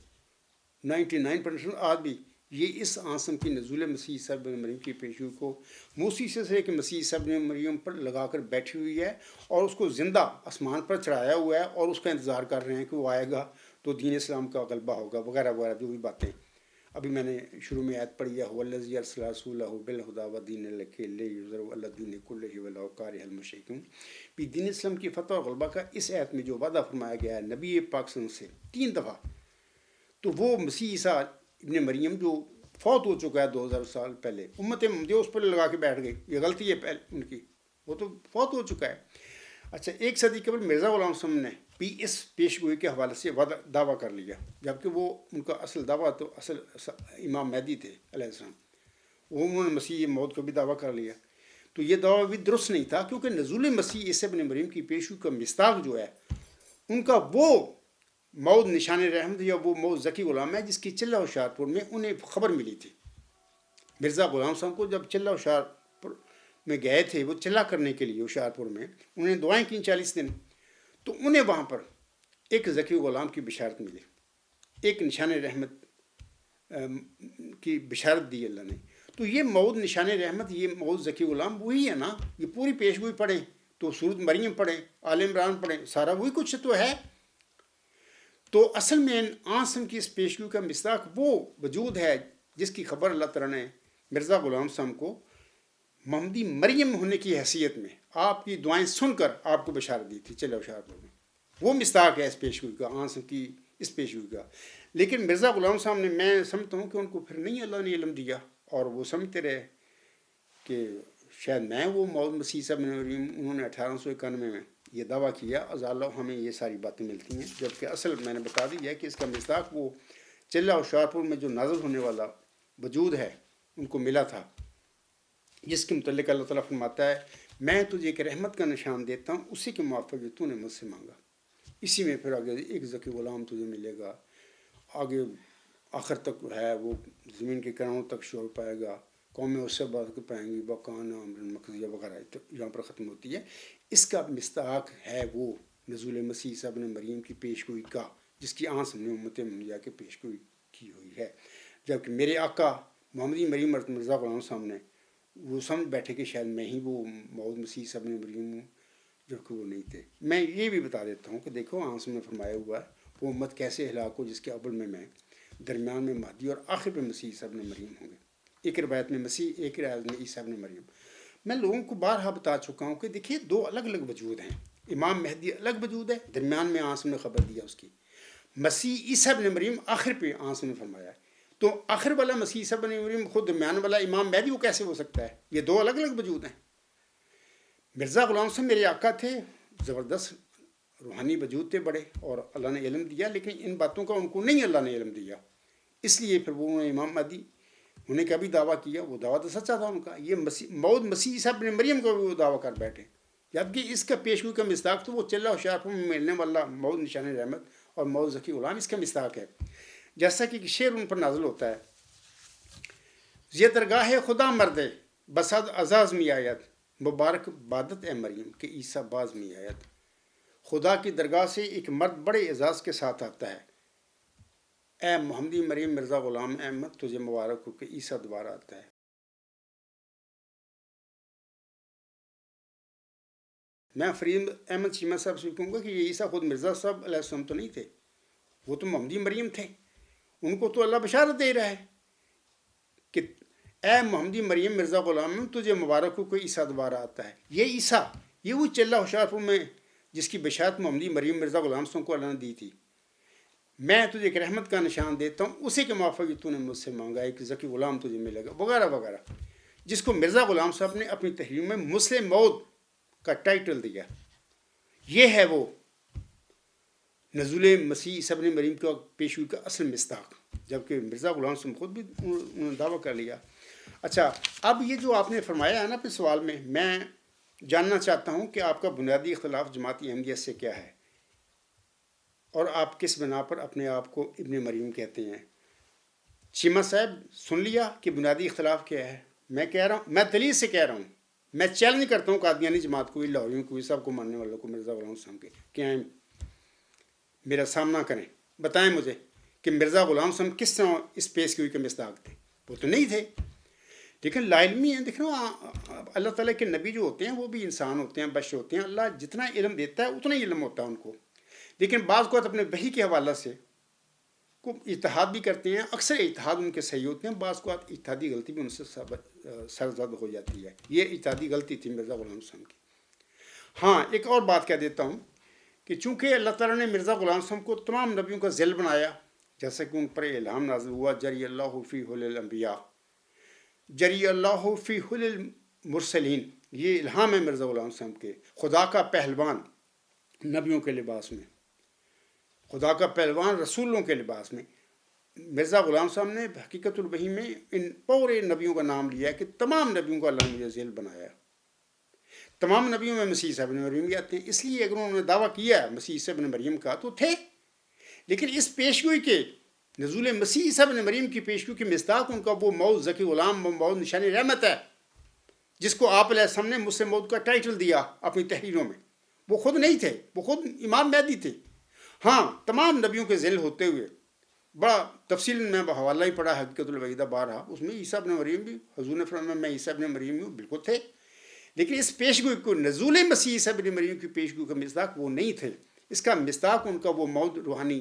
99% آج بھی یہ اس عاصم کی نزول مسیح عیسیٰ ابن مریم کی پیشگوئی کو موسوی سلسلے کے مسیح عیسیٰ ابن مریم پر لگا کر بیٹھی ہوئی ہے، اور اس کو زندہ آسمان پر چڑھایا ہوا ہے، اور اس کا انتظار کر رہے ہیں کہ وہ آئے گا تو دین اسلام کا غلبہ ہوگا وغیرہ وغیرہ جو بھی باتیں ابھی میں نے شروع میں آیت پڑھی ہے. هو الذی ارسل رسولہ بالہدی ودین الحق لیظہرہ علی الدین کلہ ولو کره المشرکون. بھی دین اسلام کی فتح اور غلبہ کا اس آیت میں جو وعدہ فرمایا گیا ہے نبی پاک صلی اللہ علیہ وسلم سے 3 دفعہ، تو وہ مسیح عیسیٰ ابن مریم جو فوت ہو چکا ہے 2000 سال پہلے، امت محمدیہ اس پر لگا کے بیٹھ گئی، یہ غلطی ہے ان کی، وہ تو فوت ہو چکا ہے. اچھا 1 صدی قبل مرزا غلام صاحب نے بھی اس پیشگوئی کے حوالے سے دعویٰ کر لیا، جبکہ وہ ان کا اصل دعویٰ تو اصل امام مہدی تھے علیہ السلام، وہ انہوں نے مسیح موت کو بھی دعویٰ کر لیا. تو یہ دعویٰ بھی درست نہیں تھا، کیونکہ نزول مسیح عیسیٰ ابن مریم کی پیشگوئی کا مصداق جو ہے ان کا وہ موت نشان رحمت یا وہ موت ذکی غلام ہے جس کی چلہ ہوشیارپور میں انہیں خبر ملی تھی. مرزا غلام صاحب کو جب چلہ ہوشیارپور میں گئے تھے وہ چلہ کرنے کے لیے ہوشیارپور میں، انہیں دعائیں کی 40 دن، تو انہیں وہاں پر ایک ذکی غلام کی بشارت ملی، ایک نشان رحمت کی بشارت دی اللہ نے. تو یہ موعود نشان رحمت، یہ موعود ذکی غلام وہی ہے نا. یہ پوری پیشگوئی پڑھیں تو سورۃ مریم پڑھیں، آل عمران پڑھیں، سارا وہی کچھ تو ہے. تو اصل میں عاصم کی اس پیشگوئی کا مصداق وہ وجود ہے جس کی خبر اللہ تعالیٰ نے مرزا غلام صاحب کو محمدی مریم ہونے کی حیثیت میں آپ کی دعائیں سن کر آپ کو بشارت دی تھی چلے ہوشیارپور میں. وہ مصداق ہے اس پیشگوئی کا، عاصم کی اس پیشگوئی کا. لیکن مرزا غلام صاحب نے، میں سمجھتا ہوں کہ ان کو پھر نہیں اللہ نے علم دیا، اور وہ سمجھتے رہے کہ شاید میں وہ موعود مسیح صاحب ابن مریم، انہوں نے 1891 میں یہ دعویٰ کیا، ازالہ ہمیں یہ ساری باتیں ملتی ہیں، جبکہ اصل میں نے بتا دی ہے کہ اس کا مصداق وہ چلہ ہوشیارپور میں جو نازل ہونے والا وجود ہے ان کو ملا تھا، جس کے متعلق اللہ تعالیٰ فرماتا ہے میں تجھے ایک رحمت کا نشان دیتا ہوں، اسی کے موافق جو تو نے مجھ سے مانگا. اسی میں پھر آگے ایک ذکی غلام تجھے ملے گا، آگے آخر تک ہے وہ زمین کے کناروں تک شعور پائے گا، قومیں اس سے بات پائیں گی بقانا مقضیہ وغیرہ، یہاں پر ختم ہوتی ہے. اس کا مصداق ہے وہ نزول مسیح عیسیٰ ابن مریم کی پیشگوئی کا، جس کی عاصم نے امت محمدیہ کے پیشگوئی کی ہوئی ہے. جبکہ میرے آقا محمدی مریم مرزا غلام صاحب نے وہ سمجھ بیٹھے کہ شاید میں ہی وہ موعود مسیح عیسیٰ ابن مریم ہوں، جبکہ وہ نہیں تھے. میں یہ بھی بتا دیتا ہوں کہ دیکھو عاصم نے فرمایا ہوا ہے وہ امت کیسے ہلاک ہو جس کے اول میں درمیان میں مہدی اور آخر میں مسیح عیسیٰ ابن مریم ہوں گے. ایک روایت میں مسیح، ایک روایت میں عیسیٰ ابن مریم. میں لوگوں کو بارہا بتا چکا ہوں کہ دیکھیے 2 الگ الگ وجود ہیں. امام مہدی الگ وجود ہے، درمیان میں عاصم نے خبر دیا اس کی. مسیح عیسیٰ ابن مریم آخر پہ عاصم نے فرمایا ہے. تو آخر والا مسیح عیسیٰ ابن مریم خود درمیان والا امام مہدی، وہ کیسے ہو سکتا ہے؟ یہ 2 الگ الگ وجود ہیں. مرزا غلام صاحب میرے آقا تھے، زبردست روحانی وجود تھے بڑے اور اللہ نے علم دیا، لیکن ان باتوں کا ان کو نہیں اللہ نے علم دیا، اس لیے پھر وہ امام مہدی انہیں کا بھی دعویٰ کیا، وہ دعویٰ تو سچا تھا ان کا، یہ مسیح عیسیٰ ابن مریم کو بھی وہ دعویٰ کر بیٹھے، جبکہ اس کا پیشگوئی کا مصداق تو وہ چلہ ہوشیارپور میں ملنے والا موعود نشان رحمت اور موعود ذکی غلام اس کا مصداق ہے، جیسا کہ شعر ان پر نازل ہوتا ہے: یہ درگاہ خدا مرد بسد اعزاز می آید، مبارک بادت اے مریم کہ عیسیٰ باز می آید۔ خدا کی درگاہ سے ایک مرد بڑے اعزاز کے ساتھ آتا ہے: اے محمدی مریم مرزا غلام احمد تجھے مبارک ہو کہ عیسیٰ دوبارہ آتا ہے۔ میں فرید احمد چیمہ صاحب سے کہوں گا کہ یہ عیسیٰ خود مرزا صاحب علیہ السلام تو نہیں تھے، وہ تو محمدی مریم تھے، ان کو تو اللہ بشارت دے رہا ہے کہ اے محمدی مریم مرزا غلام تجھے مبارک ہو کہ عیسیٰ دوبارہ آتا ہے۔ یہ عیسیٰ، یہ وہ چلہ ہوشیارپور میں جس کی بشارت محمدی مریم مرزا غلام صاحب کو اللہ نے دی تھی: میں تجھے ایک رحمت کا نشان دیتا ہوں، اسی کے موافق تو نے مجھ سے مانگا ہے کہ ذکی غلام تجھے ملے گا، وغیرہ وغیرہ، جس کو مرزا غلام صاحب نے اپنی تحریر میں مسلم موعود کا ٹائٹل دیا۔ یہ ہے وہ نزول مسیح عیسیٰ ابن مریم کا پیشگوئی کا اصل مصداق، جبکہ مرزا غلام صاحب خود بھی انہوں نے دعویٰ کر لیا۔ اچھا، اب یہ جو آپ نے فرمایا ہے نا اپنے سوال میں جاننا چاہتا ہوں کہ آپ کا بنیادی اختلاف جماعت احمدیہ سے کیا ہے، اور آپ کس بنا پر اپنے آپ کو ابن مریم کہتے ہیں؟ چیمہ صاحب سن لیا کہ بنیادی اختلاف کیا ہے؟ میں کہہ رہا ہوں، میں دلیل سے کہہ رہا ہوں، میں چیلنج کرتا ہوں قادیانی جماعت کو، لاہوریوں کو، سب کو ماننے والوں کو، مرزا غلام صاحب کے کہ آئیں میرا سامنا کریں، بتائیں مجھے کہ مرزا غلام صاحب کس طرح اس پیشگوئی کے مصداق تھے؟ وہ تو نہیں تھے، لیکن لا علمی ہیں۔ دیکھو اللہ تعالیٰ کے نبی جو ہوتے ہیں وہ بھی انسان ہوتے ہیں، بشر ہوتے ہیں، اللہ جتنا علم دیتا ہے اتنا ہی علم ہوتا ہے ان کو، لیکن بعض اوقات اپنے وحی کے حوالہ سے کو اجتہاد بھی کرتے ہیں، اکثر اجتہاد ان کے صحیح ہوتے ہیں، بعض اوقات اجتہادی غلطی بھی ان سے سرزد ہو جاتی ہے۔ یہ اجتہادی غلطی تھی مرزا غلام صاحب کی۔ ہاں، ایک اور بات کہہ دیتا ہوں کہ چونکہ اللہ تعالیٰ نے مرزا غلام صاحب کو تمام نبیوں کا ذیل بنایا، جیسا کہ ان پر الہام نازل ہوا: جری اللہ فی حل الانبیاء، جری اللہ فی حل المرسلین، یہ الہام ہے مرزا غلام صاحب کے، خدا کا پہلوان نبیوں کے لباس میں، خدا کا پہلوان رسولوں کے لباس میں۔ مرزا غلام صاحب نے حقیقت الوحی میں ان پورے نبیوں کا نام لیا ہے کہ تمام نبیوں کو اللہ نے مجھے ذیل بنایا، تمام نبیوں میں مسیح عیسیٰ ابن مریم بھی آتے ہیں، اس لیے اگر انہوں نے دعویٰ کیا ہے مسیح عیسیٰ ابن مریم کا تو تھے، لیکن اس پیشگوئی کے نزول مسیح عیسیٰ ابن مریم کی پیشگوئی کے مصداق ان کا وہ موعود ذکی غلام، موعود نشان رحمت ہے، جس کو آپ علیہ السلام نے مسلم موعود کا ٹائٹل دیا اپنی تحریروں میں۔ وہ خود نہیں تھے، وہ خود امام مہدی تھے۔ ہاں، تمام نبیوں کے ذیل ہوتے ہوئے بڑا تفصیل میں حوالہ ہی پڑھا حقیقت الوحیدہ بارہا، اس میں عیسیٰ ابن مریم بھی، حضور نے فرمایا میں عیسیٰ ابن مریم ہوں، بالکل تھے، لیکن اس پیشگوئی کو نزول مسیح عیسیٰ ابن مریم کی پیشگوئی کا مصداق وہ نہیں تھے۔ اس کا مصداق ان کا وہ موعود روحانی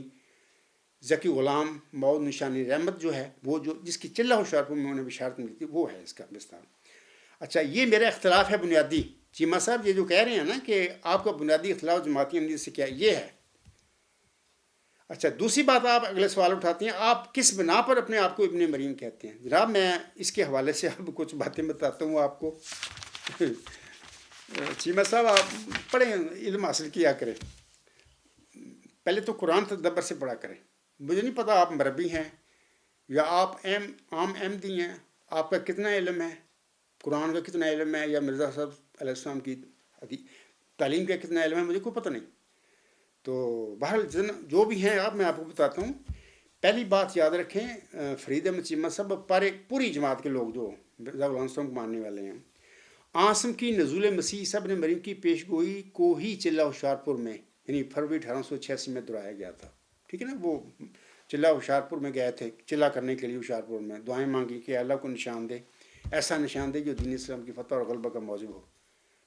ذکی غلام، موعود نشان رحمت جو ہے، وہ جو جس کی چلہ ہوشیارپور میں انہیں بشارت ملی تھی، وہ ہے اس کا مصداق۔ اچھا، یہ میرا اختلاف ہے بنیادی۔ چیمہ صاحب یہ جو کہہ رہے ہیں نا کہ آپ کا بنیادی اختلاف جماعت احمدیہ سے کیا، یہ ہے۔ اچھا، دوسری بات آپ اگلے سوال اٹھاتے ہیں، آپ کس بنا پر اپنے آپ کو ابن مریم کہتے ہیں؟ جناب میں اس کے حوالے سے اب کچھ باتیں بتاتا ہوں آپ کو۔ چیمہ صاحب آپ پڑھیں، علم حاصل کیا کریں، پہلے تو قرآن تدبر سے پڑھا کریں۔ مجھے نہیں پتا آپ مربی ہیں یا آپ عام احمدی ہیں، آپ کا کتنا علم ہے، قرآن کا کتنا علم ہے، یا مرزا صاحب علیہ السلام کی تعلیم کا کتنا علم ہے، مجھے کوئی پتہ نہیں۔ تو بہرحال جو بھی ہیں آپ، میں آپ کو بتاتا ہوں۔ پہلی بات یاد رکھیں، فرید احمد چیمہ صاحب پوری جماعت کے لوگ جو مرزا غلام صاحب کو ماننے والے ہیں، آسم کی نزول مسیح عیسیٰ ابن مریم کی پیشگوئی کو ہی چلہ ہوشیارپور میں یعنی فروری 1886 میں دہرایا گیا تھا، ٹھیک ہے نا۔ وہ چلہ ہوشیارپور میں گئے تھے چلہ کرنے کے لیے، ہوشیارپور میں دعائیں مانگی کہ اللہ کو نشان دے، ایسا نشان دے جو دین اسلام کی فتح اور غلبہ کا موجب ہو،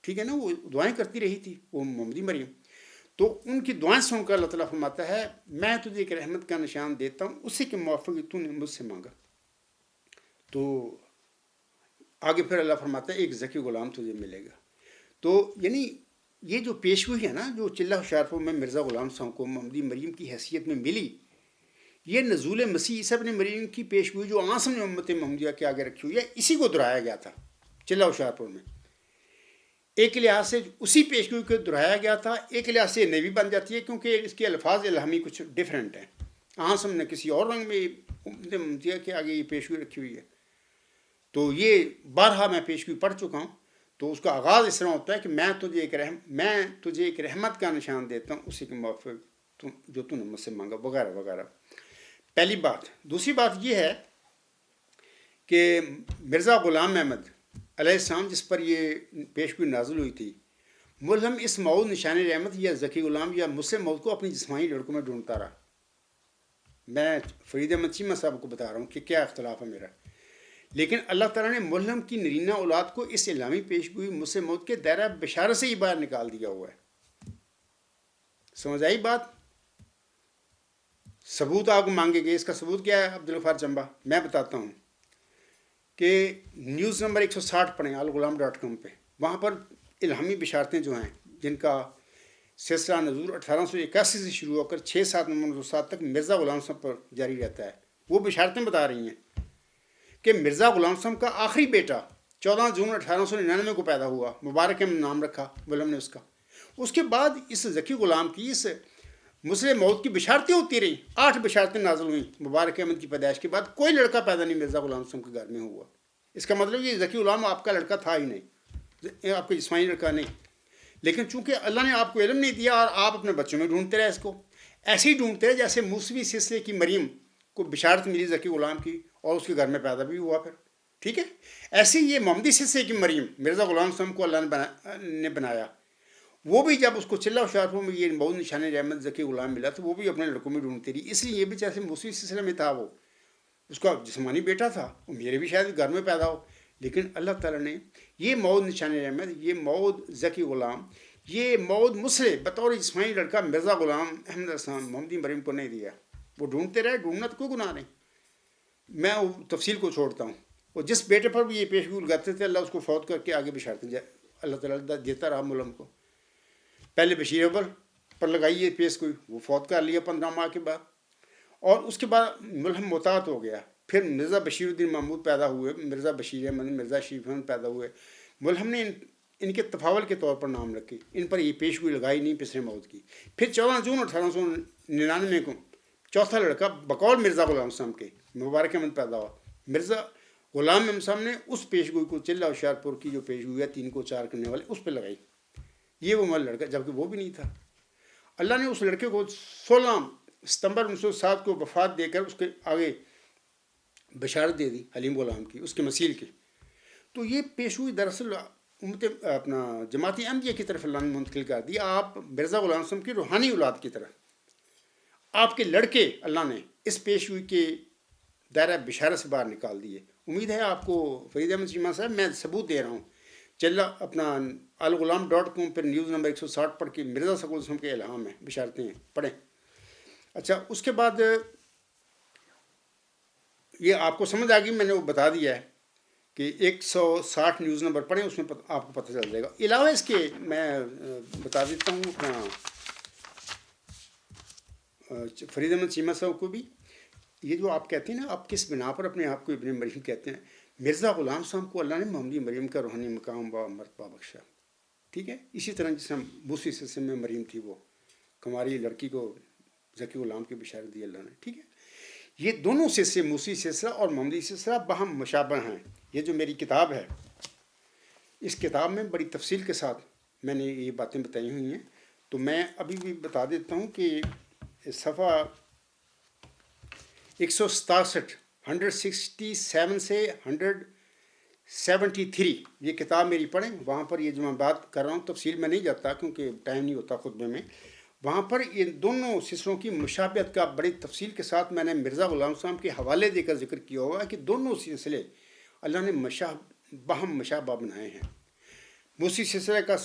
ٹھیک ہے نا۔ وہ دعائیں کرتی رہی تھی وہ محمدی مریم، تو ان کی دعائیں سن کر اللہ تعالیٰ فرماتا ہے میں تجھے ایک رحمت کا نشان دیتا ہوں، اسی کے موافق تو نے مجھ سے مانگا۔ تو آگے پھر اللہ فرماتا ہے ایک ذکی غلام تجھے ملے گا۔ تو یعنی یہ جو پیشگوئی ہے نا، جو چلہ ہوشیارپور میں مرزا غلام صاحب کو محمدی مریم کی حیثیت میں ملی، یہ نزول مسیح عیسیٰ ابن مریم کی پیشگوئی جو آسم نے امت محمدیہ کے آگے رکھی ہوئی ہے، اسی کو دہرایا گیا تھا چلہ ہوشیارپور میں۔ ایک لحاظ سے اسی پیشگوئی کو دہرایا گیا تھا، ایک لحاظ سے نئی بھی بن جاتی ہے کیونکہ اس کے الفاظ الہامی کچھ ڈفرینٹ ہیں. ہم نے کسی اور رنگ میں دیا کہ آگے یہ پیشگوئی رکھی ہوئی ہے. تو یہ بارہا میں پیشگوئی پڑھ چکا ہوں. تو اس کا آغاز اس طرح ہوتا ہے کہ میں تجھے ایک رحمت کا نشان دیتا ہوں، اسی کے موافق جو تو نے مجھ سے مانگا، وغیرہ وغیرہ. پہلی بات. دوسری بات یہ ہے کہ مرزا غلام احمد علیہ السلام جس پر یہ پیشگوئی نازل ہوئی تھی، ملہم اس موعود نشان رحمت یا ذکی غلام یا مسلم موعود کو اپنی جسمانی لڑکوں میں ڈھونڈتا رہا. میں فرید احمد چیمہ صاحب کو بتا رہا ہوں کہ کیا اختلاف ہے میرا. لیکن اللہ تعالیٰ نے ملہم کی نرینہ اولاد کو اس الہامی پیشگوئی مسلم موعود کے دائرہ بشارت سے ہی باہر نکال دیا ہوا ہے. سمجھ آئی بات؟ ثبوت آپ کو مانگے گے. اس کا ثبوت کیا ہے عبدالغفار چمبا؟ میں بتاتا ہوں کہ نیوز نمبر 160 پڑھیں الغلام.com پہ. وہاں پر الہامی بشارتیں جو ہیں جن کا سلسلہ نزول 1881 سے شروع ہو کر 6-7 نومبر 1907 تک مرزا غلام صاحب پر جاری رہتا ہے، وہ بشارتیں بتا رہی ہیں کہ مرزا غلام صاحب کا آخری بیٹا 14 جون 1899 کو پیدا ہوا، مبارک احمد نام رکھا ملہم نے اس کا. اس کے بعد اس ذکی غلام کی اس مسلم موت کی بشارتیں ہوتی رہیں. 8 بشارتیں نازل ہوئیں مبارک احمد کی پیدائش کے بعد. کوئی لڑکا پیدا نہیں مرزا غلام صاحب کے گھر میں ہوا. اس کا مطلب یہ ذکی غلام آپ کا لڑکا تھا ہی نہیں، آپ کا جسمانی لڑکا نہیں. لیکن چونکہ اللہ نے آپ کو علم نہیں دیا اور آپ اپنے بچوں میں ڈھونڈتے رہے، اس کو ایسے ہی ڈھونڈتے رہے جیسے موسوی سلسلے کی مریم کو بشارت ملی ذکی غلام کی اور اس کے گھر میں پیدا بھی ہوا پھر. ٹھیک ہے. ایسے ہی یہ محمدی سلسلے کی مریم مرزا غلام صاحب کو اللہ نے بنایا. وہ بھی جب اس کو چلہ ہوشیارپور میں یہ موعود نشان رحمت ذکی غلام ملا تو وہ بھی اپنے لڑکوں میں ڈھونڈتی رہی. اس لیے یہ بھی جیسے موسوی سلسلے میں تھا، وہ اس کا جسمانی بیٹا تھا، وہ میرے بھی شاید گھر میں پیدا ہو. لیکن اللہ تعالیٰ نے یہ موعود نشان رحمت، یہ موعود ذکی غلام، یہ موعود مسلم بطور جسمانی لڑکا مرزا غلام احمد السلام محمدی مریم کو نہیں دیا. وہ ڈھونڈتے رہے. ڈھونڈنا تو کوئی گناہ نہیں، میں تفصیل کو چھوڑتا ہوں. اور جس بیٹے پر بھی یہ پیشگوئی لگاتے تھے اللہ اس کو فوت کر کے آگے بشارتیں اللہ تعالیٰ دیتا رہا ملہم کو. پہلے بشیر اول پر لگائی یہ پیشگوئی، وہ فوت کر لیا 15 ماہ کے بعد. اور اس کے بعد ملہم محتاط ہو گیا. پھر مرزا بشیر الدین محمود پیدا ہوئے، مرزا بشیر احمد، مرزا شریف احمد پیدا ہوئے. ملہم نے ان کے تفاول کے طور پر نام رکھے. ان پر یہ پیشگوئی لگائی نہیں پسرے موت کی. پھر 14 جون 1899 کو چوتھا لڑکا بقول مرزا غلام صاحب کے مبارک احمد پیدا ہوا. مرزا غلام احمد صاحب نے اس پیشگوئی کو چلہ ہوشیارپور کی جو پیشگوئی ہے 3 کو 4 کرنے والے اس پہ لگائی. یہ وہ مل لڑکا، جبکہ وہ بھی نہیں تھا. اللہ نے اس لڑکے کو 16 ستمبر 1907 کو وفات دے کر اس کے آگے بشارت دے دی حلیم غلام کی، اس کے مثیل کی. تو یہ پیشگوئی دراصل اپنا جماعت احمدیہ کی طرف اللہ نے منتقل کر دی. آپ مرزا غلام صاحب کی روحانی اولاد کی طرف آپ کے لڑکے اللہ نے اس پیشگوئی کے دائرہ بشارت سے باہر نکال دیے. امید ہے آپ کو فرید احمد چیمہ صاحب میں ثبوت دے رہا ہوں. چلہ اپنا الغلام.com پر نیوز نمبر 160 پڑھ کے مرزا ثقل وسلم کے الہام ہیں، بشارتیں ہیں، پڑھیں. اچھا، اس کے بعد یہ آپ کو سمجھ آ گئی، میں نے وہ بتا دیا ہے کہ 160 نیوز نمبر پڑھیں، اس میں آپ کو پتہ چل جائے گا. علاوہ اس کے میں بتا دیتا ہوں اپنا فرید احمد چیمہ صاحب کو بھی. یہ جو آپ کہتے ہیں نا، آپ کس بنا پر اپنے آپ کو ابن مریم کہتے ہیں، مرزا غلام صاحب کو اللہ نے محمدی مریم کا روحانی مقام و مرتبہ بخشا. ٹھیک ہے. اسی طرح جس طرح موسوی سلسلے میں مریم تھی، وہ کماری لڑکی کو ذکی غلام کی بشارت دی اللہ نے. ٹھیک ہے. یہ دونوں سلسلے موسوی سلسلہ اور محمدی سلسلہ باہم مشابہ ہیں. یہ جو میری کتاب ہے، اس کتاب میں بڑی تفصیل کے ساتھ میں نے یہ باتیں بتائی ہوئی ہیں. تو میں ابھی بھی بتا دیتا ہوں کہ صفحہ 167 167 سے 173 یہ کتاب میری پڑھیں. وہاں پر یہ جو میں بات کر رہا ہوں تفصیل میں نہیں جاتا کیونکہ ٹائم نہیں ہوتا خطبے میں. وہاں پر یہ دونوں سلسلوں کی مشابہت کا بڑی تفصیل کے ساتھ میں نے مرزا غلام صاحب کے حوالے دے کر ذکر کیا ہوا ہے کہ دونوں سلسلے اللہ نے باہم مشابہ بنائے ہیں. موسی سلسلے کا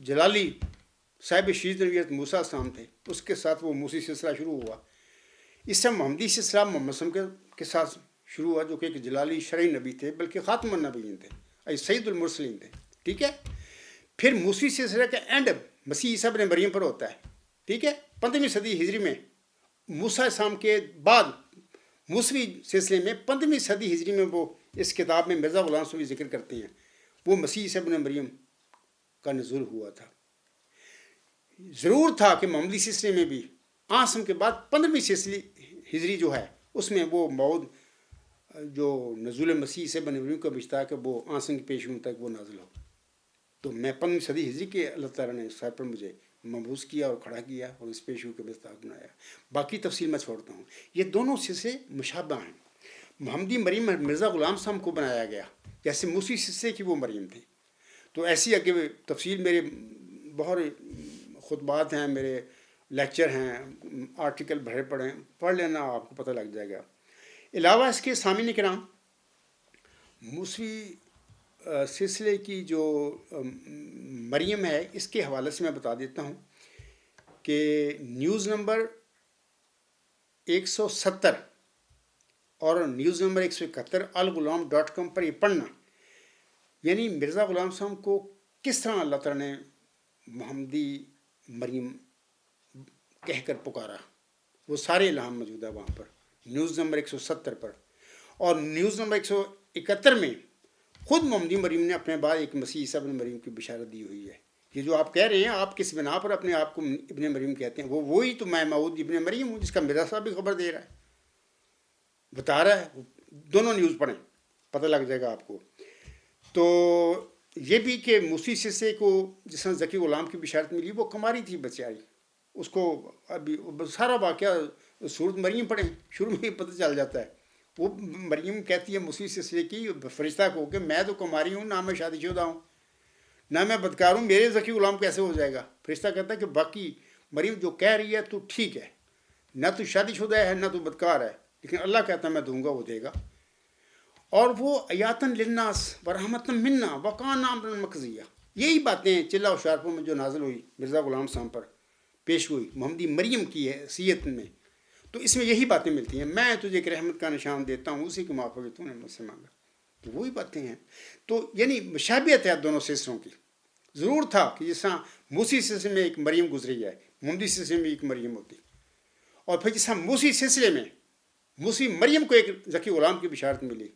جلالی صاحب شیز نویت موسیٰ صاحب تھے، اس کے ساتھ وہ موسی سلسلہ شروع ہوا. اس سے محمدی سلسلہ محمد صلی اللہ علیہ وسلم کے ساتھ شروع ہوا، جو کہ ایک جلالی شرعی نبی تھے، بلکہ خاتم النبیین تھے، سید المرسلین تھے. ٹھیک ہے. پھر موسوی سلسلے کا اینڈ مسیح عیسیٰ ابن مریم پر ہوتا ہے. ٹھیک ہے. 15ویں صدی ہجری میں موسیٰ السلام کے بعد موسوی سلسلے میں 15ویں صدی ہجری میں وہ اس کتاب میں مرزا غلام صاحب ذکر کرتے ہیں. وہ مسیح عیسیٰ ابن مریم کا نزول ہوا تھا. ضرور تھا کہ محمدی سلسلے میں بھی آسم کے بعد 15ویں سلسلے ہجری جو ہے اس میں وہ موعود جو نزول مسیح سے بن مریم کا بشتا ہے کہ وہ آسم کی پیشگوئی تک وہ نازل ہو. تو میں 15ویں صدی ہجری کے اللہ تعالیٰ نے سر پر مجھے مبعوث کیا اور کھڑا کیا اور اس پیشگوئی کا مستحق بنایا. باقی تفصیل میں چھوڑتا ہوں. یہ دونوں سلسلے مشابہ ہیں. محمدی مریم مرزا غلام صاحب کو بنایا گیا جیسے موسی سلسلے کی وہ مریم تھی. تو ایسی آگے تفصیل میرے بہت خطبات ہیں, میرے لیکچر ہیں, آرٹیکل بھرے پڑے ہیں, پڑھ لینا آپ کو پتہ لگ جائے گا. علاوہ اس کے سامعین کرام موسوی سلسلے کی جو مریم ہے اس کے حوالے سے میں بتا دیتا ہوں کہ نیوز نمبر 170 اور نیوز نمبر 171 الغلام.com پر یہ پڑھنا, یعنی مرزا غلام صاحب کو کس طرح اللہ تعالیٰ نے محمدی مریم کہہ کر پکارا, وہ سارے الہام موجود ہے وہاں پر نیوز نمبر 170 پر. اور نیوز نمبر 171 میں خود محمدی مریم نے اپنے بعد ایک مسیح عیسیٰ ابن مریم کی بشارت دی ہوئی ہے. یہ جو آپ کہہ رہے ہیں آپ کس بنا پر اپنے آپ کو ابن مریم کہتے ہیں, وہ وہی تو میں موعود ابن مریم ہوں جس کا مرزا صاحب بھی خبر دے رہا ہے, بتا رہا ہے. دونوں نیوز پڑھیں پتہ لگ جائے گا آپ کو. تو یہ بھی کہ موسی سلسلے کو جس طرح ذکی غلام کی بشارت ملی وہ کماری تھی بیچاری, اس کو ابھی سارا واقعہ سورت مریم پڑھیں شروع میں ہی پتہ چل جاتا ہے. وہ مریم کہتی ہے موسی سلسلے کی فرشتہ کو کہ میں تو کماری ہوں, نہ میں شادی شدہ ہوں, نہ میں بدکار ہوں, میرے ذکی غلام کیسے ہو جائے گا. فرشتہ کہتا ہے کہ باقی مریم جو کہہ رہی ہے تو ٹھیک ہے, نہ تو شادی شدہ ہے نہ تو بدکار ہے, لیکن اللہ کہتا ہے میں دوں گا, وہ دے گا. اور وہ آیاتن للناس ورحمتن منا وکان امرا مقضیہ, یہی باتیں چلہ و شارپوں میں جو نازل ہوئی مرزا غلام صاحب پر پیش ہوئی محمدی مریم کی حیثیت میں, تو اس میں یہی باتیں ملتی ہیں. میں تجھے ایک رحمت کا نشان دیتا ہوں, اسی کے موافق تو نے مجھ سے مانگا. تو وہی باتیں ہیں. تو یعنی مشابہت ہے دونوں سلسلوں کی. ضرور تھا کہ جس طرح موسی سلسلے میں ایک مریم گزری ہے, محمدی سلسلے میں ایک مریم ہوتی, اور پھر جس طرح موسی سلسلے میں موسی مریم کو ایک ذکی غلام کی بشارت ملی,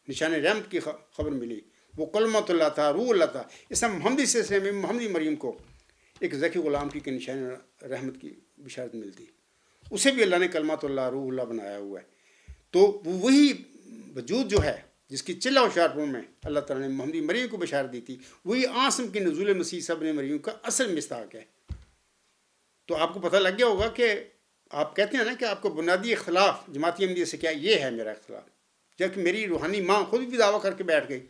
نشان رحمت کی خبر ملی, وہ کلمۃ اللہ تھا, روح اللہ تھا. اس طرح محمدی سلسلے میں محمدی مریم کو ایک ذکی غلام کی نشان رحمت کی بشارت ملتی, اسے بھی اللہ نے کلمۃ اللہ روح اللہ بنایا ہوا ہے. تو وہی وجود جو ہے جس کی چلہ و شارپوں میں اللہ تعالیٰ نے محمدی مریم کو بشارت دی تھی, وہی آسم کے نزول مسیح عیسیٰ ابن مریم کا اصل مصداق ہے. تو آپ کو پتہ لگ گیا ہوگا کہ آپ کہتے ہیں نا کہ آپ کو بنیادی اختلاف جماعتی احمدیہ سے کیا, یہ ہے میرا اختلاف. جبکہ میری روحانی ماں خود بھی دعویٰ کر کے بیٹھ گئی.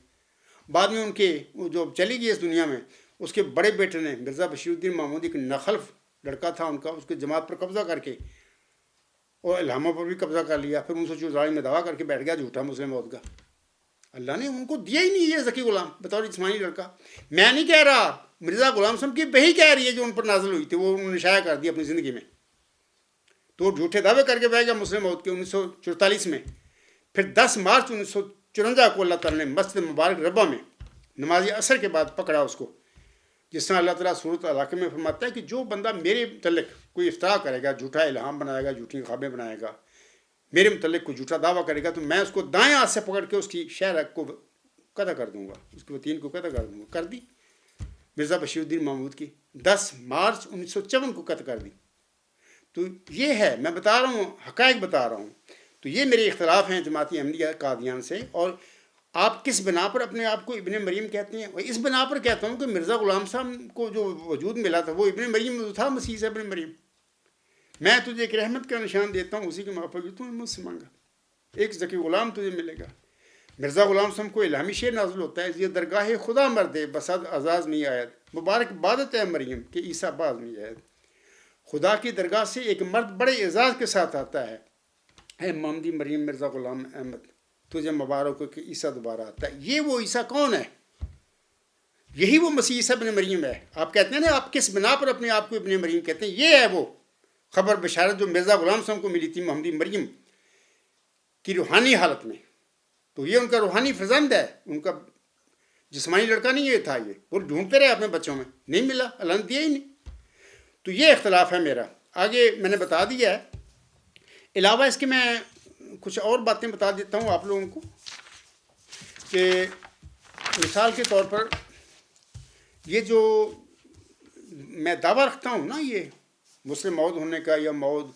بعد میں ان کے جو چلی گئی اس دنیا میں, اس کے بڑے بیٹے نے مرزا بشیر الدین محمودی ایک نخلف لڑکا تھا ان کا, اس کے جماعت پر قبضہ کر کے اور الہاموں پر بھی قبضہ کر لیا. پھر 1944 میں دعویٰ کر کے بیٹھ گیا جھوٹا مسلم موت کا. اللہ نے ان کو دیا ہی نہیں یہ ذکی غلام بطور جسمانی لڑکا. میں نہیں کہہ رہا, مرزا غلام صاحب کی وہی کہہ رہی ہے جو ان پر نازل ہوئی تھی, وہ انہوں نے شائع کر دی اپنی زندگی میں. تو وہ جھوٹے دعوے کر کے بیٹھ گیا مسلم موت کے 1944 میں. پھر 10 مارچ 1954 کو اللہ تعالیٰ نے مسجد مبارک ربا میں نماز عصر کے بعد پکڑا اس کو. جس طرح اللہ تعالیٰ سورۃ علاقے میں فرماتا ہے کہ جو بندہ میرے متعلق کوئی افتراء کرے گا, جھوٹا الہام بنائے گا, جھوٹی خوابیں بنائے گا, میرے متعلق کوئی جھوٹا دعویٰ کرے گا, تو میں اس کو دائیں ہاتھ سے پکڑ کے اس کی شہر کو قطع کر دوں گا, اس کے وطین کو قطع کر دوں گا. کر دی مرزا بشیر الدین محمود کی 10 مارچ 1954 کو قطع کر دی. تو یہ ہے, میں بتا رہا ہوں, حقائق بتا رہا ہوں. تو یہ میرے اختلاف ہیں جماعتی احمدیہ قادیان سے. اور آپ کس بنا پر اپنے آپ کو ابن مریم کہتے ہیں؟ اور اس بنا پر کہتا ہوں کہ مرزا غلام صاحب کو جو وجود ملا تھا وہ ابن مریم تھا, مسیح سے ابن مریم. میں تجھے ایک رحمت کا نشان دیتا ہوں, اسی کے موافق تو نے مجھ سے مانگا, ایک ذکی غلام تجھے ملے گا. مرزا غلام صاحب کو الہامی شعر نازل ہوتا ہے, یہ درگاہ خدا مردے بسد اعزاز میں آید, مبارک بادت ہے مریم کہ عیسیٰ باز میں آید. خدا کی درگاہ سے ایک مرد بڑے اعزاز کے ساتھ آتا ہے, اے محمدی مریم مرزا غلام احمد, تجھے مبارک ہو کہ عیسیٰ دوبارہ آتا ہے. یہ وہ عیسیٰ کون ہے؟ یہی وہ مسیح عیسیٰ ابن مریم ہے. آپ کہتے ہیں نا آپ کس بنا پر اپنے آپ کو ابن مریم کہتے ہیں, یہ ہے وہ خبر بشارت جو مرزا غلام صاحب کو ملی تھی محمدی مریم کی روحانی حالت میں. تو یہ ان کا روحانی فرزند ہے, ان کا جسمانی لڑکا نہیں یہ تھا. یہ وہ ڈھونڈتے رہے اپنے بچوں میں, نہیں ملا, اللہ نے دیا ہی نہیں. تو یہ اختلاف ہے میرا. آگے میں نے بتا دیا ہے. علاوہ اس کے میں کچھ اور باتیں بتا دیتا ہوں آپ لوگوں کو کہ مثال کے طور پر یہ جو میں دعویٰ رکھتا ہوں نا، یہ مسلم موعود ہونے کا، یا موعود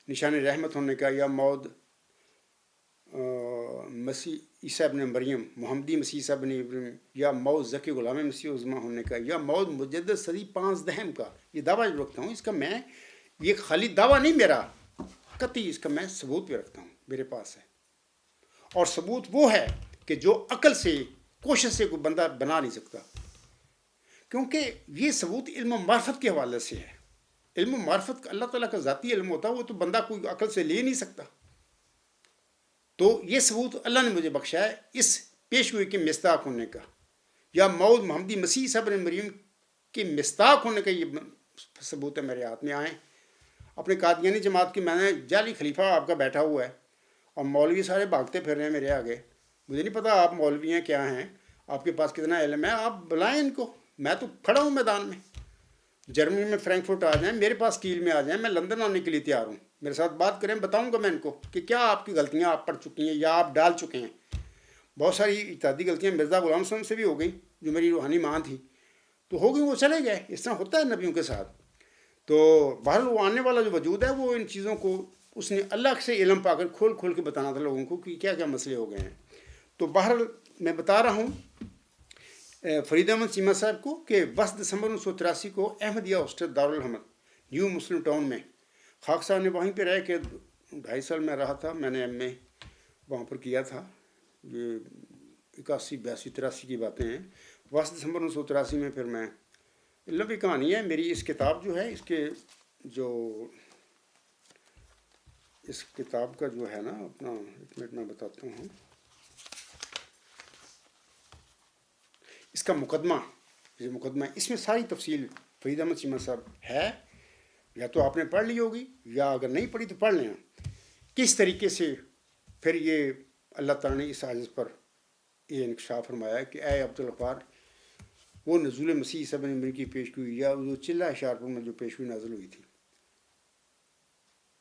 نشان رحمت ہونے کا، یا موعود مسیح عیسیٰ ابن مریم، محمدی مسیح عیسیٰ ابن ابراہیم، یا موعود ذکی غلام مسیح عظمیٰ ہونے کا، یا موعود مجدد صدی 15 کا، یہ دعویٰ جو رکھتا ہوں، اس کا میں یہ خالی دعویٰ نہیں میرا، قطعی اس کا میں ثبوت بھی رکھتا ہوں، میرے پاس ہے. اور ثبوت وہ ہے کہ جو عقل سے، کوشش سے کوئی بندہ بنا نہیں سکتا، کیونکہ یہ ثبوت علم و معرفت کے حوالے سے ہے. علم و معرفت کا اللہ تعالیٰ کا ذاتی علم ہوتا ہے، وہ تو بندہ کوئی عقل سے لے نہیں سکتا. تو یہ ثبوت اللہ نے مجھے بخشا ہے اس پیش گوئی کے مصداق ہونے کا، یا موعود محمدی مسیح عیسیٰ ابن مریم کے مصداق ہونے کا. یہ ثبوت ہے میرے ہاتھ میں. آئیں اپنے قادیانی جماعت کی، میں نے جعلی خلیفہ آپ کا بیٹھا ہوا ہے، اور مولوی سارے بھاگتے پھر رہے ہیں میرے آگے. مجھے نہیں پتا آپ مولوی ہیں کیا ہیں، آپ کے پاس کتنا علم ہے، آپ بلائیں ان کو. میں تو کھڑا ہوں میدان میں. جرمنی میں فرینکفرٹ آ جائیں، میرے پاس کیل میں آ جائیں، میں لندن آنے کے لیے تیار ہوں. میرے ساتھ بات کریں، بتاؤں گا میں ان کو کہ کیا آپ کی غلطیاں آپ پڑ چکی ہیں یا آپ ڈال چکے ہیں. بہت ساری اجتہادی غلطیاں مرزا غلام صاحب سے بھی ہو گئی، جو میری روحانی ماں تھی، تو ہو گئی، وہ چلے گئے. اس طرح ہوتا ہے نبیوں کے ساتھ. تو بہرحال وہ آنے والا جو وجود ہے، وہ ان چیزوں کو اس نے اللہ سے علم پا کر کھول کھول کے بتانا تھا لوگوں کو کہ کیا کیا مسئلے ہو گئے ہیں. تو بہرحال میں بتا رہا ہوں فرید احمد چیمہ صاحب کو کہ 10 دسمبر 1983 کو احمدیہ ہاسٹل دارالحمد نیو مسلم ٹاؤن میں، خاک صاحب نے وہیں پہ رہ کے 2.5 سال میں رہا تھا. میں نے ایم اے وہاں پر کیا تھا. یہ 81 82 83 کی باتیں ہیں. 10 دسمبر 1983 میں پھر میں، لمبی کہانی ہے میری. اس کتاب جو ہے، اس کتاب کا جو ہے نا اپنا، ایک منٹ میں بتاتا ہوں. اس کا مقدمہ، یہ مقدمہ، اس میں ساری تفصیل فرید احمد چیمہ صاحب ہے. یا تو آپ نے پڑھ لی ہوگی، یا اگر نہیں پڑھی تو پڑھ لینا. کس طریقے سے پھر یہ اللہ تعالیٰ نے اس عاجز پر یہ انکشاف فرمایا کہ اے عبدالغفار، وہ نزول مسیح عیسیٰ ابن مریم کی پیش گوئی، یا وہ چلہ اشارپور میں جو پیش گوئی نازل ہوئی تھی،